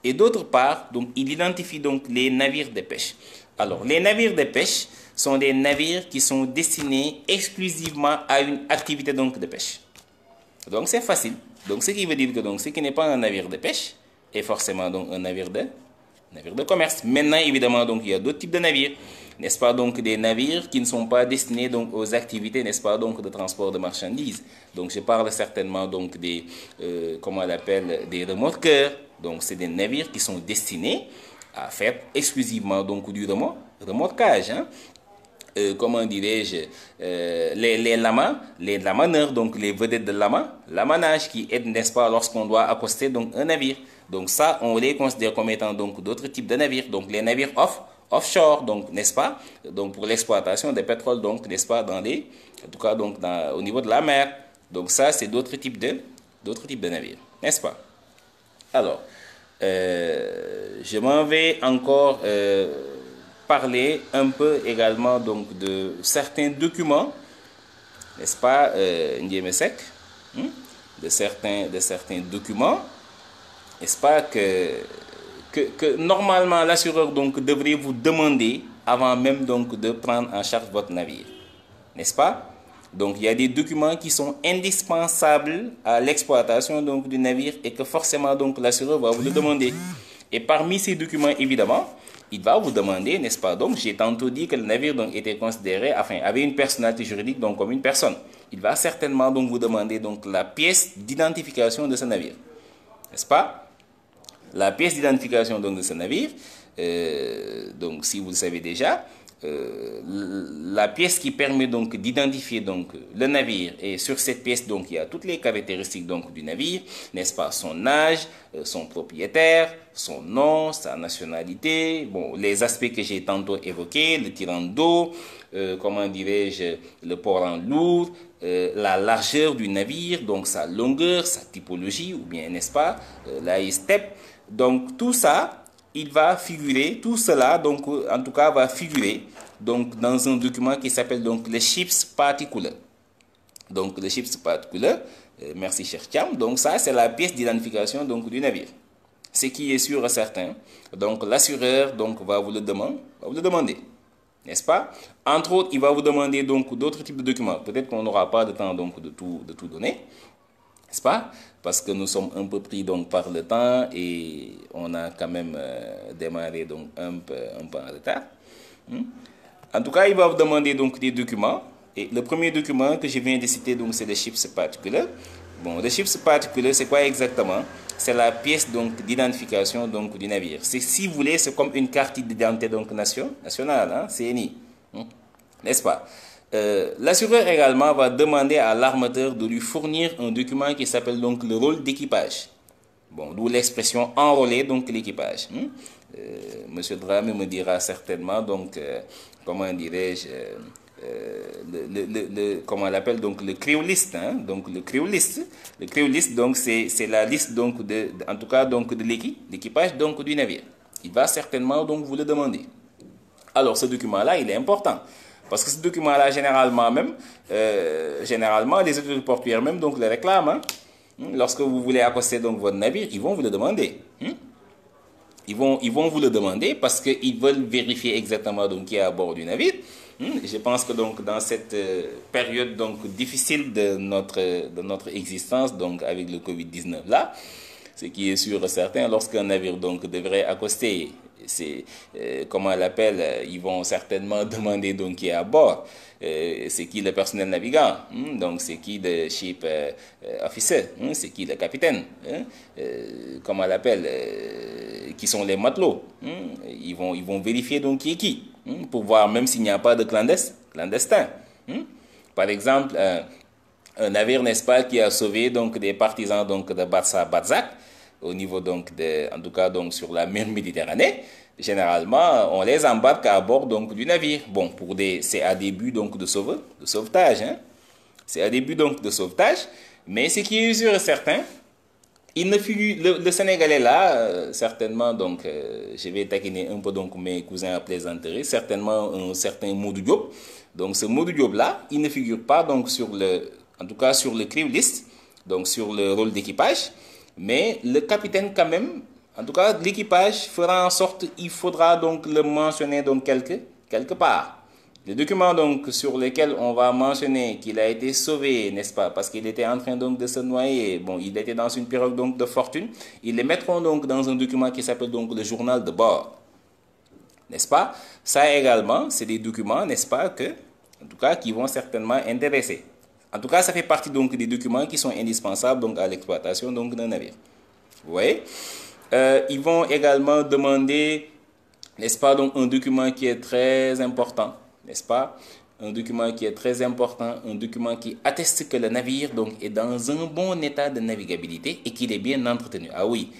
Speaker 1: Et d'autre part, donc il identifie donc les navires de pêche. Alors, les navires de pêche sont des navires qui sont destinés exclusivement à une activité donc de pêche. Donc c'est facile. Donc ce qui veut dire que donc ce qui n'est pas un navire de pêche est forcément donc un navire de commerce. Maintenant évidemment donc il y a d'autres types de navires, n'est-ce pas, donc des navires qui ne sont pas destinés donc aux activités, n'est-ce pas, donc de transport de marchandises. Donc je parle certainement donc des comment on appelle, des remorqueurs. Donc c'est des navires qui sont destinés à faire exclusivement donc du remorquage. Comment dirais-je, les lamas, les lamaneurs, donc les vedettes de l'amanage qui aident, n'est-ce pas, lorsqu'on doit accoster donc un navire. Donc ça, on les considère comme étant donc d'autres types de navires. Donc les navires offshore, donc n'est-ce pas, donc pour l'exploitation des pétroles, donc n'est-ce pas, en tout cas donc au niveau de la mer. Donc ça, c'est d'autres types de navires, n'est-ce pas? Alors, je m'en vais encore parler un peu également donc de certains documents, n'est-ce pas, Ndiémé-Sek, de certains documents, n'est-ce pas, que normalement l'assureur donc devrait vous demander avant même donc de prendre en charge votre navire, n'est-ce pas? Donc il y a des documents qui sont indispensables à l'exploitation donc du navire et que forcément donc l'assureur va vous le demander. Et parmi ces documents, évidemment, il va vous demander, n'est-ce pas, donc j'ai tantôt dit que le navire donc était considéré, enfin avait une personnalité juridique donc comme une personne. Il va certainement donc vous demander donc la pièce d'identification de ce navire, n'est-ce pas? La pièce d'identification donc de ce navire, donc si vous le savez déjà, la pièce qui permet donc d'identifier donc le navire, et sur cette pièce donc il y a toutes les caractéristiques donc du navire, n'est-ce pas, son âge, son propriétaire, son nom, sa nationalité, bon, les aspects que j'ai tantôt évoqués, le tirant d'eau, comment dirais-je, le port en lourd, la largeur du navire, donc sa longueur, sa typologie, ou bien n'est-ce pas, la step. Donc tout ça, il va figurer, tout cela, donc en tout cas va figurer donc, dans un document qui s'appelle donc le Ship's Particular. Donc le Ship's Particular, merci cher Thiam, donc ça c'est la pièce d'identification donc du navire. Ce qui est sûr et certain, donc l'assureur donc va vous le demander, n'est-ce pas? Entre autres, il va vous demander donc d'autres types de documents. Peut-être qu'on n'aura pas de temps donc de tout donner, n'est-ce pas? Parce que nous sommes un peu pris donc par le temps et on a quand même démarré donc un peu en retard. En tout cas, il va vous demander donc des documents. Et le premier document que je viens de citer, donc c'est le Ship's Particular. Bon, le Ship's Particular, c'est quoi exactement? C'est la pièce donc d'identification donc du navire. C'est, si vous voulez, c'est comme une carte d'identité donc nationale, hein, CNI, n'est-ce pas? L'assureur également va demander à l'armateur de lui fournir un document qui s'appelle donc le rôle d'équipage. Bon, d'où l'expression enrôler donc l'équipage. Monsieur Dramé me dira certainement donc comment dirais-je comment on l'appelle donc le créoliste, hein? Donc le créoliste donc c'est la liste donc en tout cas donc de l'équipage donc du navire. Il va certainement donc vous le demander. Alors ce document là il est important parce que ce document là généralement les autorités portuaires même donc le réclament, hein? Lorsque vous voulez accoster donc votre navire, ils vont vous le demander. Ils vont vous le demander parce qu'ils veulent vérifier exactement donc qui est à bord du navire. Je pense que donc dans cette période donc difficile de notre existence donc avec le Covid-19 là, ce qui est sûr et certain, lorsqu'un navire donc devrait accoster, c'est comment on l'appelle, ils vont certainement demander donc qui est à bord. C'est qui le personnel navigant, donc c'est qui le ship officer, c'est qui le capitaine, comment on l'appelle, qui sont les matelots. Ils vont vérifier donc qui est qui, pour voir même s'il n'y a pas de clandestin. Par exemple, un navire, n'est-ce pas, qui a sauvé donc des partisans donc de Barça-Barzac au niveau donc en tout cas donc sur la mer Méditerranée. Généralement, on les embarque à bord donc du navire. Bon, c'est à des buts donc de sauvetage, hein. C'est à des buts donc de sauvetage. Mais ce qui est sûr et certain, il ne figure le Sénégalais là, certainement donc, je vais taquiner un peu donc mes cousins à plaisanterie, certainement un certain Modou Diop. Donc ce Modou Diop là, il ne figure pas donc en tout cas sur le crew list, donc sur le rôle d'équipage, mais le capitaine quand même. En tout cas, l'équipage fera en sorte, il faudra donc le mentionner donc quelque part. Le document donc sur lequel on va mentionner qu'il a été sauvé, n'est-ce pas, parce qu'il était en train donc de se noyer, bon, il était dans une période donc de fortune, ils les mettront donc dans un document qui s'appelle donc le journal de bord, n'est-ce pas? Ça également, c'est des documents, n'est-ce pas, en tout cas, qui vont certainement intéresser. En tout cas, ça fait partie donc des documents qui sont indispensables donc à l'exploitation donc d'un navire. Vous voyez? Ils vont également demander, n'est-ce pas, donc un document qui est très important, n'est-ce pas? Un document qui est très important, un document qui atteste que le navire donc, est dans un bon état de navigabilité et qu'il est bien entretenu. Ah oui,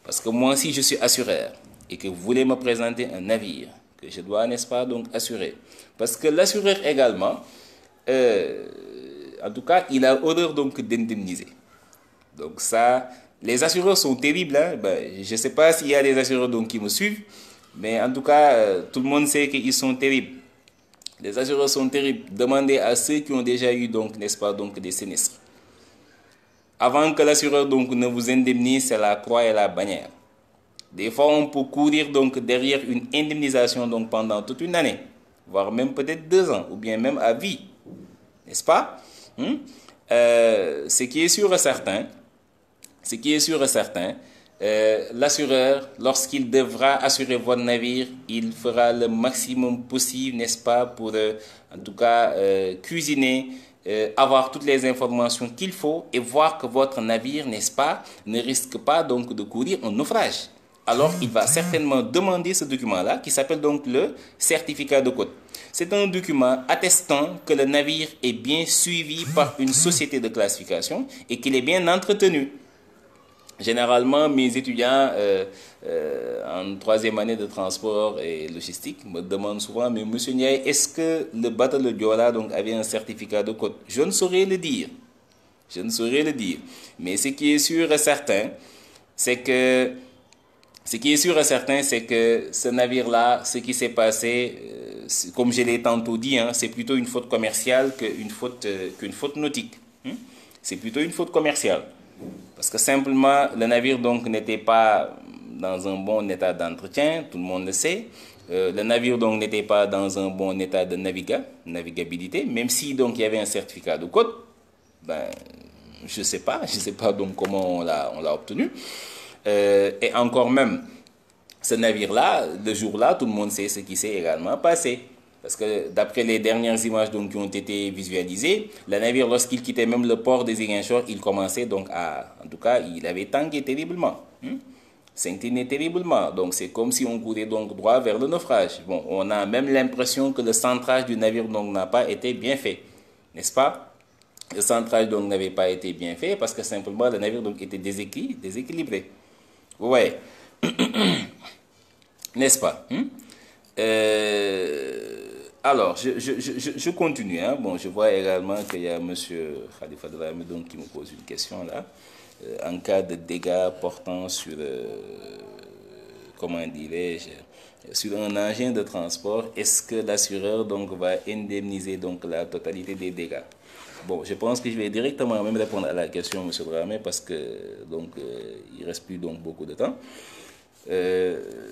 Speaker 1: parce que moi, si je suis assureur et que vous voulez me présenter un navire que je dois, n'est-ce pas, donc assurer. Parce que l'assureur également, en tout cas, il a horreur donc d'indemniser. Donc ça... Les assureurs sont terribles, hein? Je ne sais pas s'il y a des assureurs donc, qui me suivent, mais en tout cas, tout le monde sait qu'ils sont terribles. Les assureurs sont terribles. Demandez à ceux qui ont déjà eu, donc, n'est-ce pas, donc, des sinistres. Avant que l'assureur donc, ne vous indemnise, c'est la croix et la bannière. Des fois, on peut courir donc, derrière une indemnisation donc, pendant toute une année, voire même peut-être 2 ans, ou bien même à vie. N'est-ce pas? Ce qui est sûr et certain, l'assureur, lorsqu'il devra assurer votre navire, il fera le maximum possible, n'est-ce pas, pour en tout cas cuisiner, avoir toutes les informations qu'il faut et voir que votre navire, n'est-ce pas, ne risque pas donc de courir un naufrage. Alors, il va certainement demander ce document-là qui s'appelle donc le certificat de côte. C'est un document attestant que le navire est bien suivi par une société de classification et qu'il est bien entretenu. Généralement, mes étudiants en 3e année de transport et logistique me demandent souvent, mais monsieur Ndiaye, est-ce que le bateau de Diola donc, avait un certificat de côte? Je ne saurais le dire. Mais ce qui est sûr et certain, c'est que Ce qui est sûr et certain, c'est que ce navire-là, ce qui s'est passé, comme je l'ai tantôt dit, hein, c'est plutôt une faute commerciale qu'une faute nautique. Hein. C'est plutôt une faute commerciale. Parce que simplement, le navire donc n'était pas dans un bon état d'entretien, tout le monde le sait. Le navire donc n'était pas dans un bon état de navigabilité, même si donc il y avait un certificat de côte. Ben, je sais pas donc comment on l'a obtenu. Et encore même, ce navire-là, le jour-là, tout le monde sait ce qui s'est également passé. Parce que d'après les dernières images donc, qui ont été visualisées, le navire, lorsqu'il quittait même le port des Ziguinchor, il commençait donc en tout cas, il avait tangué terriblement. S'inclinait terriblement. Donc c'est comme si on courait donc droit vers le naufrage. Bon, on a même l'impression que le centrage du navire donc n'a pas été bien fait. N'est-ce pas? Le centrage donc n'avait pas été bien fait parce que simplement le navire donc était déséquilibré. Vous voyez? N'est-ce pas? Alors, je continue. Hein. Bon, je vois également qu'il y a M. Khalifa Drame donc, qui me pose une question là. En cas de dégâts portant sur, comment dirais-je, sur un engin de transport, est-ce que l'assureur donc va indemniser donc la totalité des dégâts? Bon, je pense que je vais directement même répondre à la question, M. Dramé, parce que donc il reste plus donc beaucoup de temps.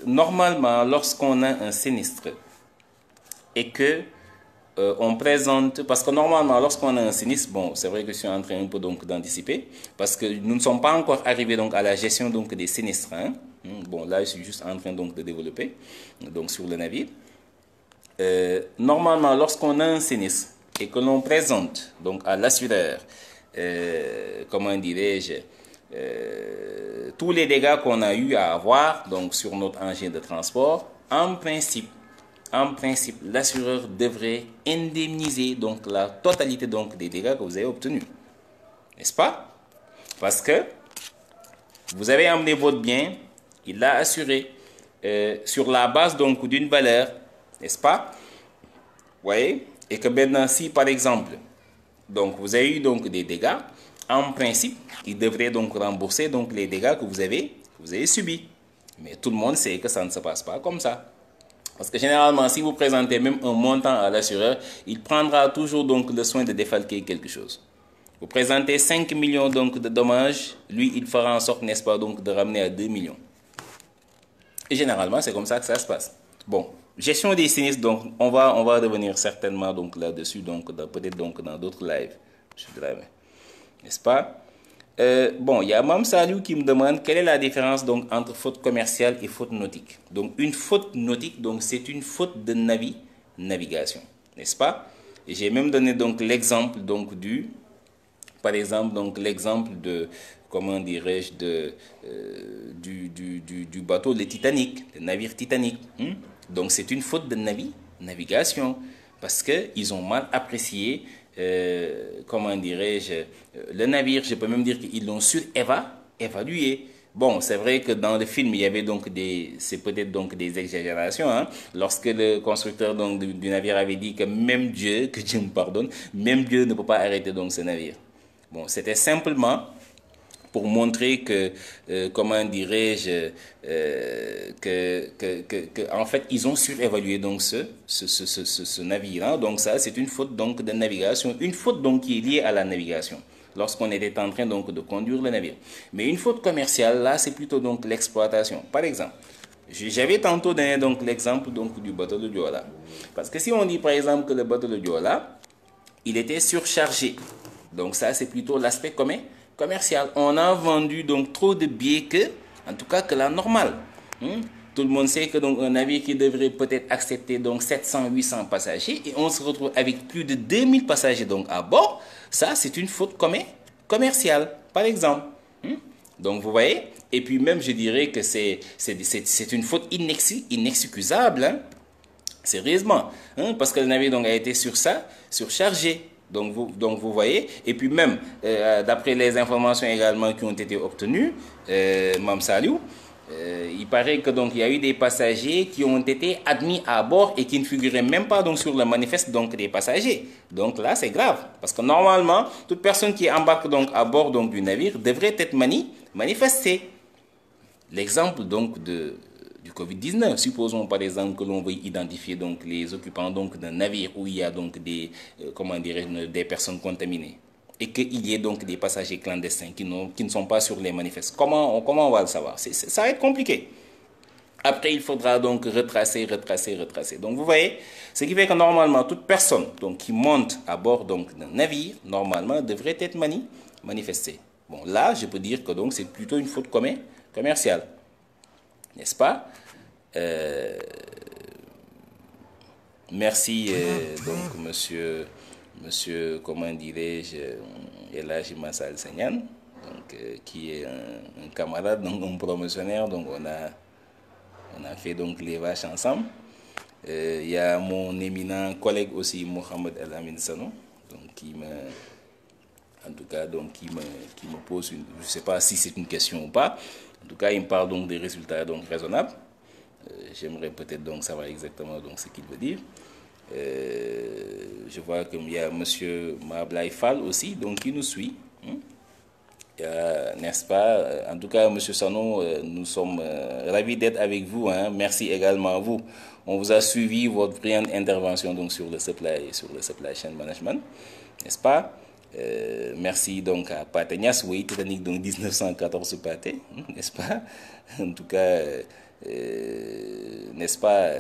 Speaker 1: Normalement, lorsqu'on a un sinistre et que on présente, parce que normalement, lorsqu'on a un sinistre, bon, c'est vrai que je suis en train un peu donc d'anticiper, parce que nous ne sommes pas encore arrivés donc à la gestion donc des sinistres. Hein. Bon, là, je suis juste en train donc de développer donc sur le navire. Normalement, lorsqu'on a un sinistre et que l'on présente donc à l'assureur, comment dirais-je, tous les dégâts qu'on a eu à avoir donc sur notre engin de transport, en principe, l'assureur devrait indemniser donc la totalité donc des dégâts que vous avez obtenus, n'est-ce pas? Parce que vous avez emmené votre bien, il l'a assuré sur la base donc d'une valeur, n'est-ce pas? Vous voyez? Et que maintenant, si par exemple, donc vous avez eu donc des dégâts, en principe, il devrait donc rembourser donc les dégâts que vous avez subis. Mais tout le monde sait que ça ne se passe pas comme ça. Parce que généralement, si vous présentez même un montant à l'assureur, il prendra toujours donc le soin de défalquer quelque chose. Vous présentez 5 millions donc de dommages, lui, il fera en sorte, n'est-ce pas, donc de ramener à 2 millions. Et généralement, c'est comme ça que ça se passe. Bon, gestion des sinistres, donc on va revenir certainement donc là-dessus, donc peut-être donc dans d'autres lives, n'est-ce pas? Bon, il y a Mam Saliou qui me demande quelle est la différence donc entre faute commerciale et faute nautique. Donc une faute nautique, donc c'est une faute de navigation, n'est-ce pas? Et j'ai même donné donc l'exemple donc par exemple donc l'exemple de, comment dirais-je, du bateau le Titanic, le navire Titanic. Donc c'est une faute de navigation parce que ils ont mal apprécié. Comment dirais-je, le navire, je peux même dire qu'ils l'ont surévalué. Bon, c'est vrai que dans le film, il y avait donc c'est peut-être donc des exagérations, hein, lorsque le constructeur donc du navire avait dit que même Dieu, que Dieu me pardonne, même Dieu ne peut pas arrêter donc ce navire. Bon, c'était simplement pour montrer que, comment dirais-je, en fait, ils ont surévalué donc ce navire. Donc ça, c'est une faute donc de navigation, une faute donc qui est liée à la navigation, lorsqu'on était en train donc de conduire le navire. Mais une faute commerciale, là, c'est plutôt donc l'exploitation. Par exemple, j'avais tantôt donné donc l'exemple donc du bateau de Diola. Parce que si on dit par exemple que le bateau de Diola, il était surchargé. Donc ça, c'est plutôt l'aspect commercial. On a vendu donc trop de billets en tout cas que la normale. Tout le monde sait que donc un navire qui devrait peut-être accepter donc 700-800 passagers et on se retrouve avec plus de 2000 passagers donc à bord. Ça, c'est une faute commerciale, par exemple. Donc vous voyez, et puis même je dirais que c'est une faute inexcusable, hein, sérieusement, hein, parce que le navire donc a été surchargé. Donc vous voyez, et puis même, d'après les informations également qui ont été obtenues, Mam Saliou, il paraît que donc il y a eu des passagers qui ont été admis à bord et qui ne figuraient même pas donc sur le manifeste donc des passagers. Donc là c'est grave, parce que normalement, toute personne qui embarque donc à bord donc du navire devrait être manifestée. l'exemple donc du Covid-19. Supposons par exemple que l'on veut identifier donc les occupants donc d'un navire où il y a donc des, comment dire, des personnes contaminées et qu'il y ait donc des passagers clandestins qui ne sont pas sur les manifestes. Comment on va le savoir? Ça va être compliqué. Après, il faudra donc retracer. Donc, vous voyez, ce qui fait que normalement, toute personne donc, qui monte à bord d'un navire, normalement, devrait être manifestée. Bon, là, je peux dire que donc c'est plutôt une faute commerciale. N'est-ce pas? Merci, donc, monsieur, comment dirais-je, Elhaji Massal Senyan, donc, qui est un camarade, donc un promotionnaire, donc on a fait donc les vaches ensemble. Il y a mon éminent collègue aussi, Mohamed El Amin Sano, donc en tout cas, donc qui me pose une, je ne sais pas si c'est une question ou pas. En tout cas, il me parle donc des résultats donc raisonnables. J'aimerais peut-être donc savoir exactement donc ce qu'il veut dire. Je vois qu'il y a monsieur Mablay Fall aussi, donc qui nous suit. N'est-ce pas? En tout cas, monsieur Sano, nous sommes ravis d'être avec vous. Merci également à vous. On vous a suivi votre brillante intervention donc sur le supply chain management, n'est-ce pas? Merci donc à Patenias, oui, Titanic donc 1914 Paté, n'est-ce pas? En tout cas, n'est-ce pas?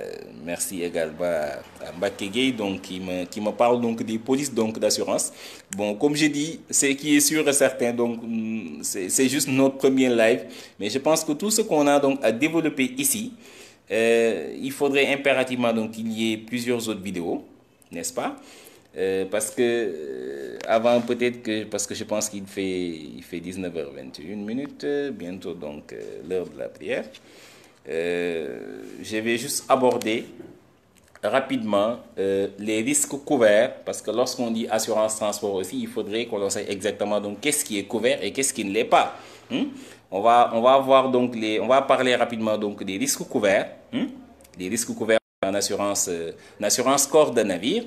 Speaker 1: Merci également à Mbakegei donc qui me parle donc des polices donc d'assurance. Bon, comme j'ai dit, ce qui est sûr et certain, donc c'est juste notre premier live, mais je pense que tout ce qu'on a donc à développer ici, il faudrait impérativement donc qu'il y ait plusieurs autres vidéos, n'est-ce pas? Parce que avant peut-être que parce que je pense qu'il fait 19h21 bientôt donc l'heure de la prière. Je vais juste aborder rapidement les risques couverts, parce que lorsqu'on dit assurance transport aussi, il faudrait qu'on sache exactement donc qu'est-ce qui est couvert et qu'est-ce qui ne l'est pas. On va voir donc on va parler rapidement donc des risques couverts, les risques couverts en assurance corps de navire.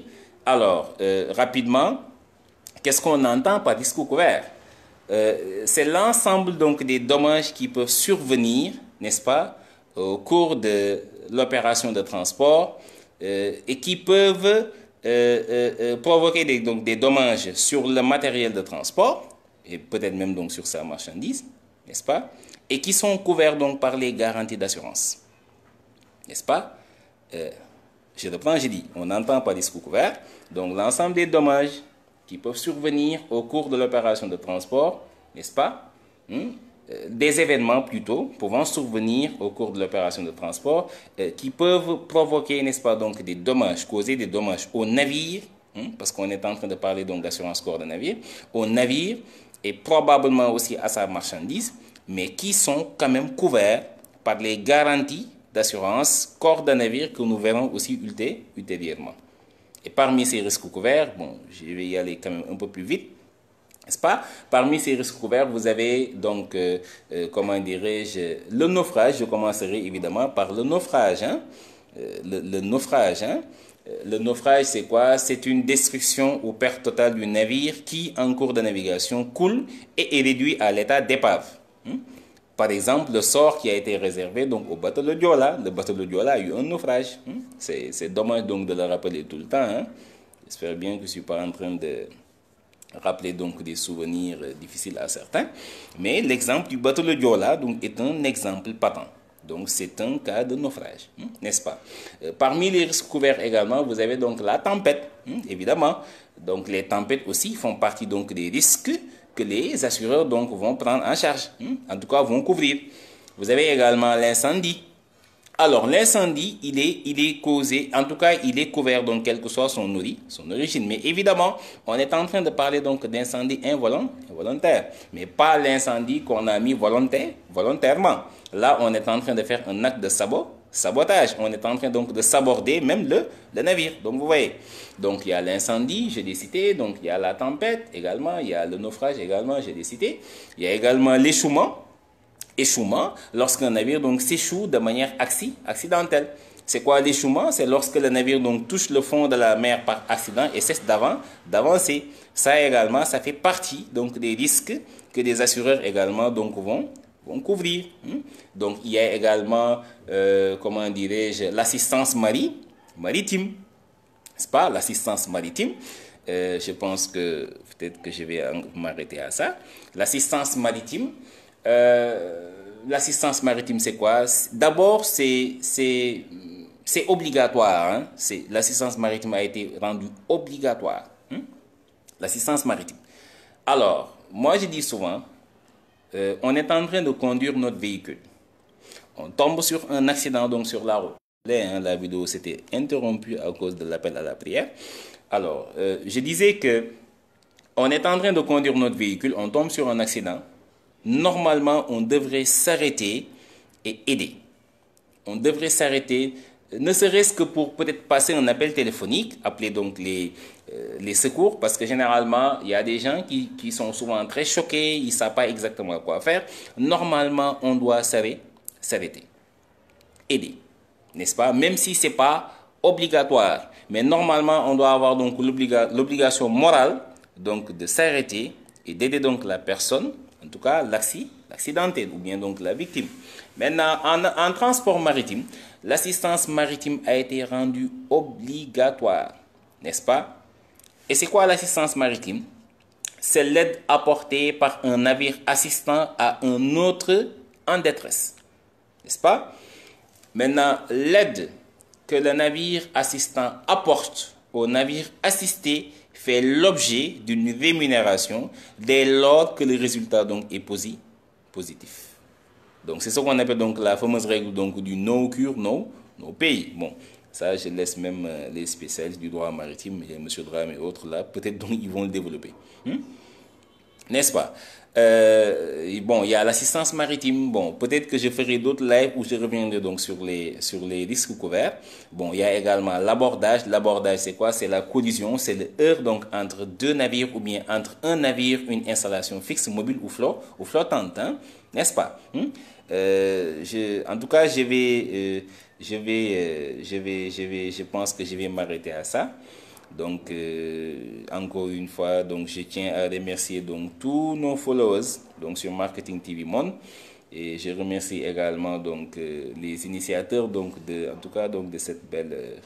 Speaker 1: Alors rapidement, qu'est-ce qu'on entend par risque couvert? C'est l'ensemble donc des dommages qui peuvent survenir, n'est-ce pas, au cours de l'opération de transport et qui peuvent provoquer des dommages sur le matériel de transport et peut-être même donc sur sa marchandise, n'est-ce pas, et qui sont couverts donc par les garanties d'assurance, n'est-ce pas? Je reprends, j'ai dit, on entend par risque couvert, donc l'ensemble des dommages qui peuvent survenir au cours de l'opération de transport, n'est-ce pas? Des événements plutôt pouvant survenir au cours de l'opération de transport qui peuvent provoquer, n'est-ce pas, donc des dommages, causer des dommages au navire, parce qu'on est en train de parler donc d'assurance corps de navire, au navire et probablement aussi à sa marchandise, mais qui sont quand même couverts par les garanties d'assurance corps de navire que nous verrons aussi ultérieurement. Et parmi ces risques couverts, bon, je vais y aller quand même un peu plus vite, n'est-ce pas? Parmi ces risques couverts, vous avez donc, comment dirais-je, le naufrage. Je commencerai évidemment par le naufrage. Le naufrage. Le naufrage, c'est quoi? C'est une destruction ou perte totale du navire qui, en cours de navigation, coule et est réduit à l'état d'épave. Par exemple, le sort qui a été réservé donc, au bateau de Diola. Le bateau de Diola a eu un naufrage. C'est dommage donc de le rappeler tout le temps. J'espère bien que je ne suis pas en train de rappeler donc des souvenirs difficiles à certains. Mais l'exemple du bateau de Diola donc, est un exemple patent. Donc c'est un cas de naufrage, n'est-ce pas? Parmi les risques couverts également, vous avez donc la tempête, évidemment. Donc les tempêtes aussi font partie donc des risques que les assureurs donc vont prendre en charge, en tout cas vont couvrir. Vous avez également l'incendie. Alors l'incendie, il est causé, en tout cas il est couvert donc quelle que soit son origine. Mais évidemment, on est en train de parler donc d'incendie involontaire, mais pas l'incendie qu'on a mis volontairement. Là, on est en train de faire un acte de sabotage. On est en train donc de saborder même le navire. Donc vous voyez, donc il y a l'incendie, je l'ai cité, donc il y a la tempête également, il y a le naufrage également, je l'ai cité. Il y a également l'échouement. Échouement, lorsqu'un navire donc s'échoue de manière accidentelle. C'est quoi l'échouement? C'est lorsque le navire donc touche le fond de la mer par accident et cesse d'avancer. Ça également, ça fait partie donc des risques que les assureurs également donc vont couvrir. Donc, il y a également, comment dirais-je, l'assistance maritime, n'est-ce pas? L'assistance maritime. Je pense que peut-être que je vais m'arrêter à ça. L'assistance maritime, c'est quoi? D'abord, c'est obligatoire. Hein? L'assistance maritime a été rendue obligatoire. L'assistance maritime. Alors, moi je dis souvent, on est en train de conduire notre véhicule. On tombe sur un accident donc sur la route. La vidéo s'était interrompue à cause de l'appel à la prière. Alors, je disais que on est en train de conduire notre véhicule, on tombe sur un accident. Normalement, on devrait s'arrêter et aider. On devrait s'arrêter, ne serait-ce que pour peut-être passer un appel téléphonique, appeler donc les secours, parce que généralement, il y a des gens qui sont souvent très choqués, ils ne savent pas exactement quoi faire. Normalement, on doit s'arrêter, aider, n'est-ce pas? Même si ce n'est pas obligatoire. Mais normalement, on doit avoir donc l'obligation morale donc de s'arrêter et d'aider donc la personne, en tout cas l'accidenté ou bien donc la victime. Maintenant, en transport maritime, l'assistance maritime a été rendue obligatoire, n'est-ce pas? Et c'est quoi l'assistance maritime? C'est l'aide apportée par un navire assistant à un autre en détresse, n'est-ce pas? Maintenant, l'aide que le navire assistant apporte au navire assisté fait l'objet d'une rémunération dès lors que le résultat donc est positif. Donc c'est ce qu'on appelle donc la fameuse règle donc du no cure, no pay. Bon, ça je laisse même les spécialistes du droit maritime, et M. Drame et autres là, peut-être donc ils vont le développer. N'est-ce pas? Bon, il y a l'assistance maritime. Bon, peut-être que je ferai d'autres lives où je reviendrai donc sur les risques couverts. Bon, il y a également l'abordage. L'abordage, c'est quoi? C'est la collision, c'est le heurt donc entre deux navires ou bien entre un navire, une installation fixe, mobile ou flottante, hein? N'est-ce pas? En tout cas, je pense que je vais m'arrêter à ça. Donc, encore une fois, donc, je tiens à remercier donc, tous nos followers donc, sur Marketing TV Monde. Et je remercie également donc, les initiateurs donc, en tout cas, donc, de cette belle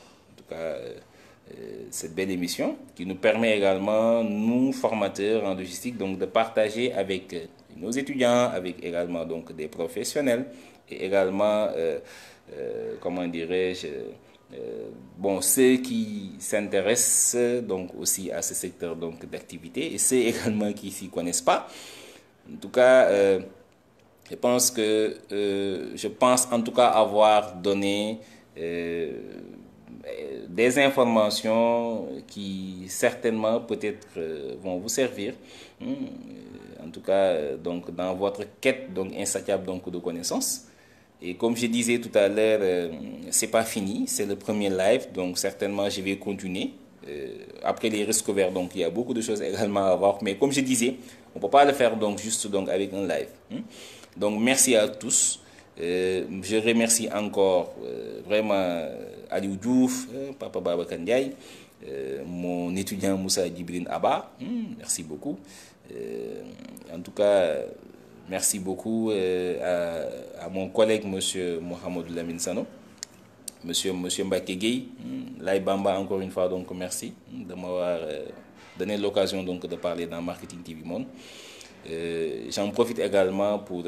Speaker 1: émission qui nous permet également, nous, formateurs en logistique, donc, de partager avec nos étudiants, avec également donc, des professionnels et également, comment dirais-je, bon, ceux qui s'intéressent donc aussi à ce secteur donc d'activité et ceux également qui s'y connaissent pas. En tout cas, je pense en tout cas avoir donné des informations qui certainement peut-être vont vous servir. En tout cas, donc dans votre quête donc insatiable donc de connaissances. Et comme je disais tout à l'heure, c'est pas fini, c'est le premier live, donc certainement je vais continuer. Après les risques couverts, donc il y a beaucoup de choses également à voir, mais comme je disais, on ne peut pas le faire donc juste donc avec un live. Donc merci à tous. Je remercie encore vraiment Aliou Diouf, Papa Babacar Ndiaye, mon étudiant Moussa Djibrine Abba. Merci beaucoup. En tout cas, merci beaucoup à mon collègue, M. Mohamed Lamine Sano, M. Mbake Gueye, Laïbamba, encore une fois, donc merci de m'avoir donné l'occasion donc de parler dans Marketing TV Monde. J'en profite également pour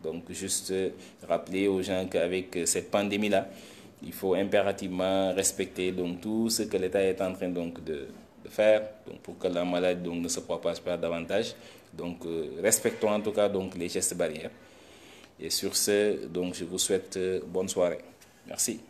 Speaker 1: donc juste rappeler aux gens qu'avec cette pandémie-là, il faut impérativement respecter donc tout ce que l'État est en train donc de faire donc pour que la maladie donc ne se propage pas davantage. Donc respectons en tout cas donc les gestes barrières. Et sur ce, donc je vous souhaite bonne soirée. Merci.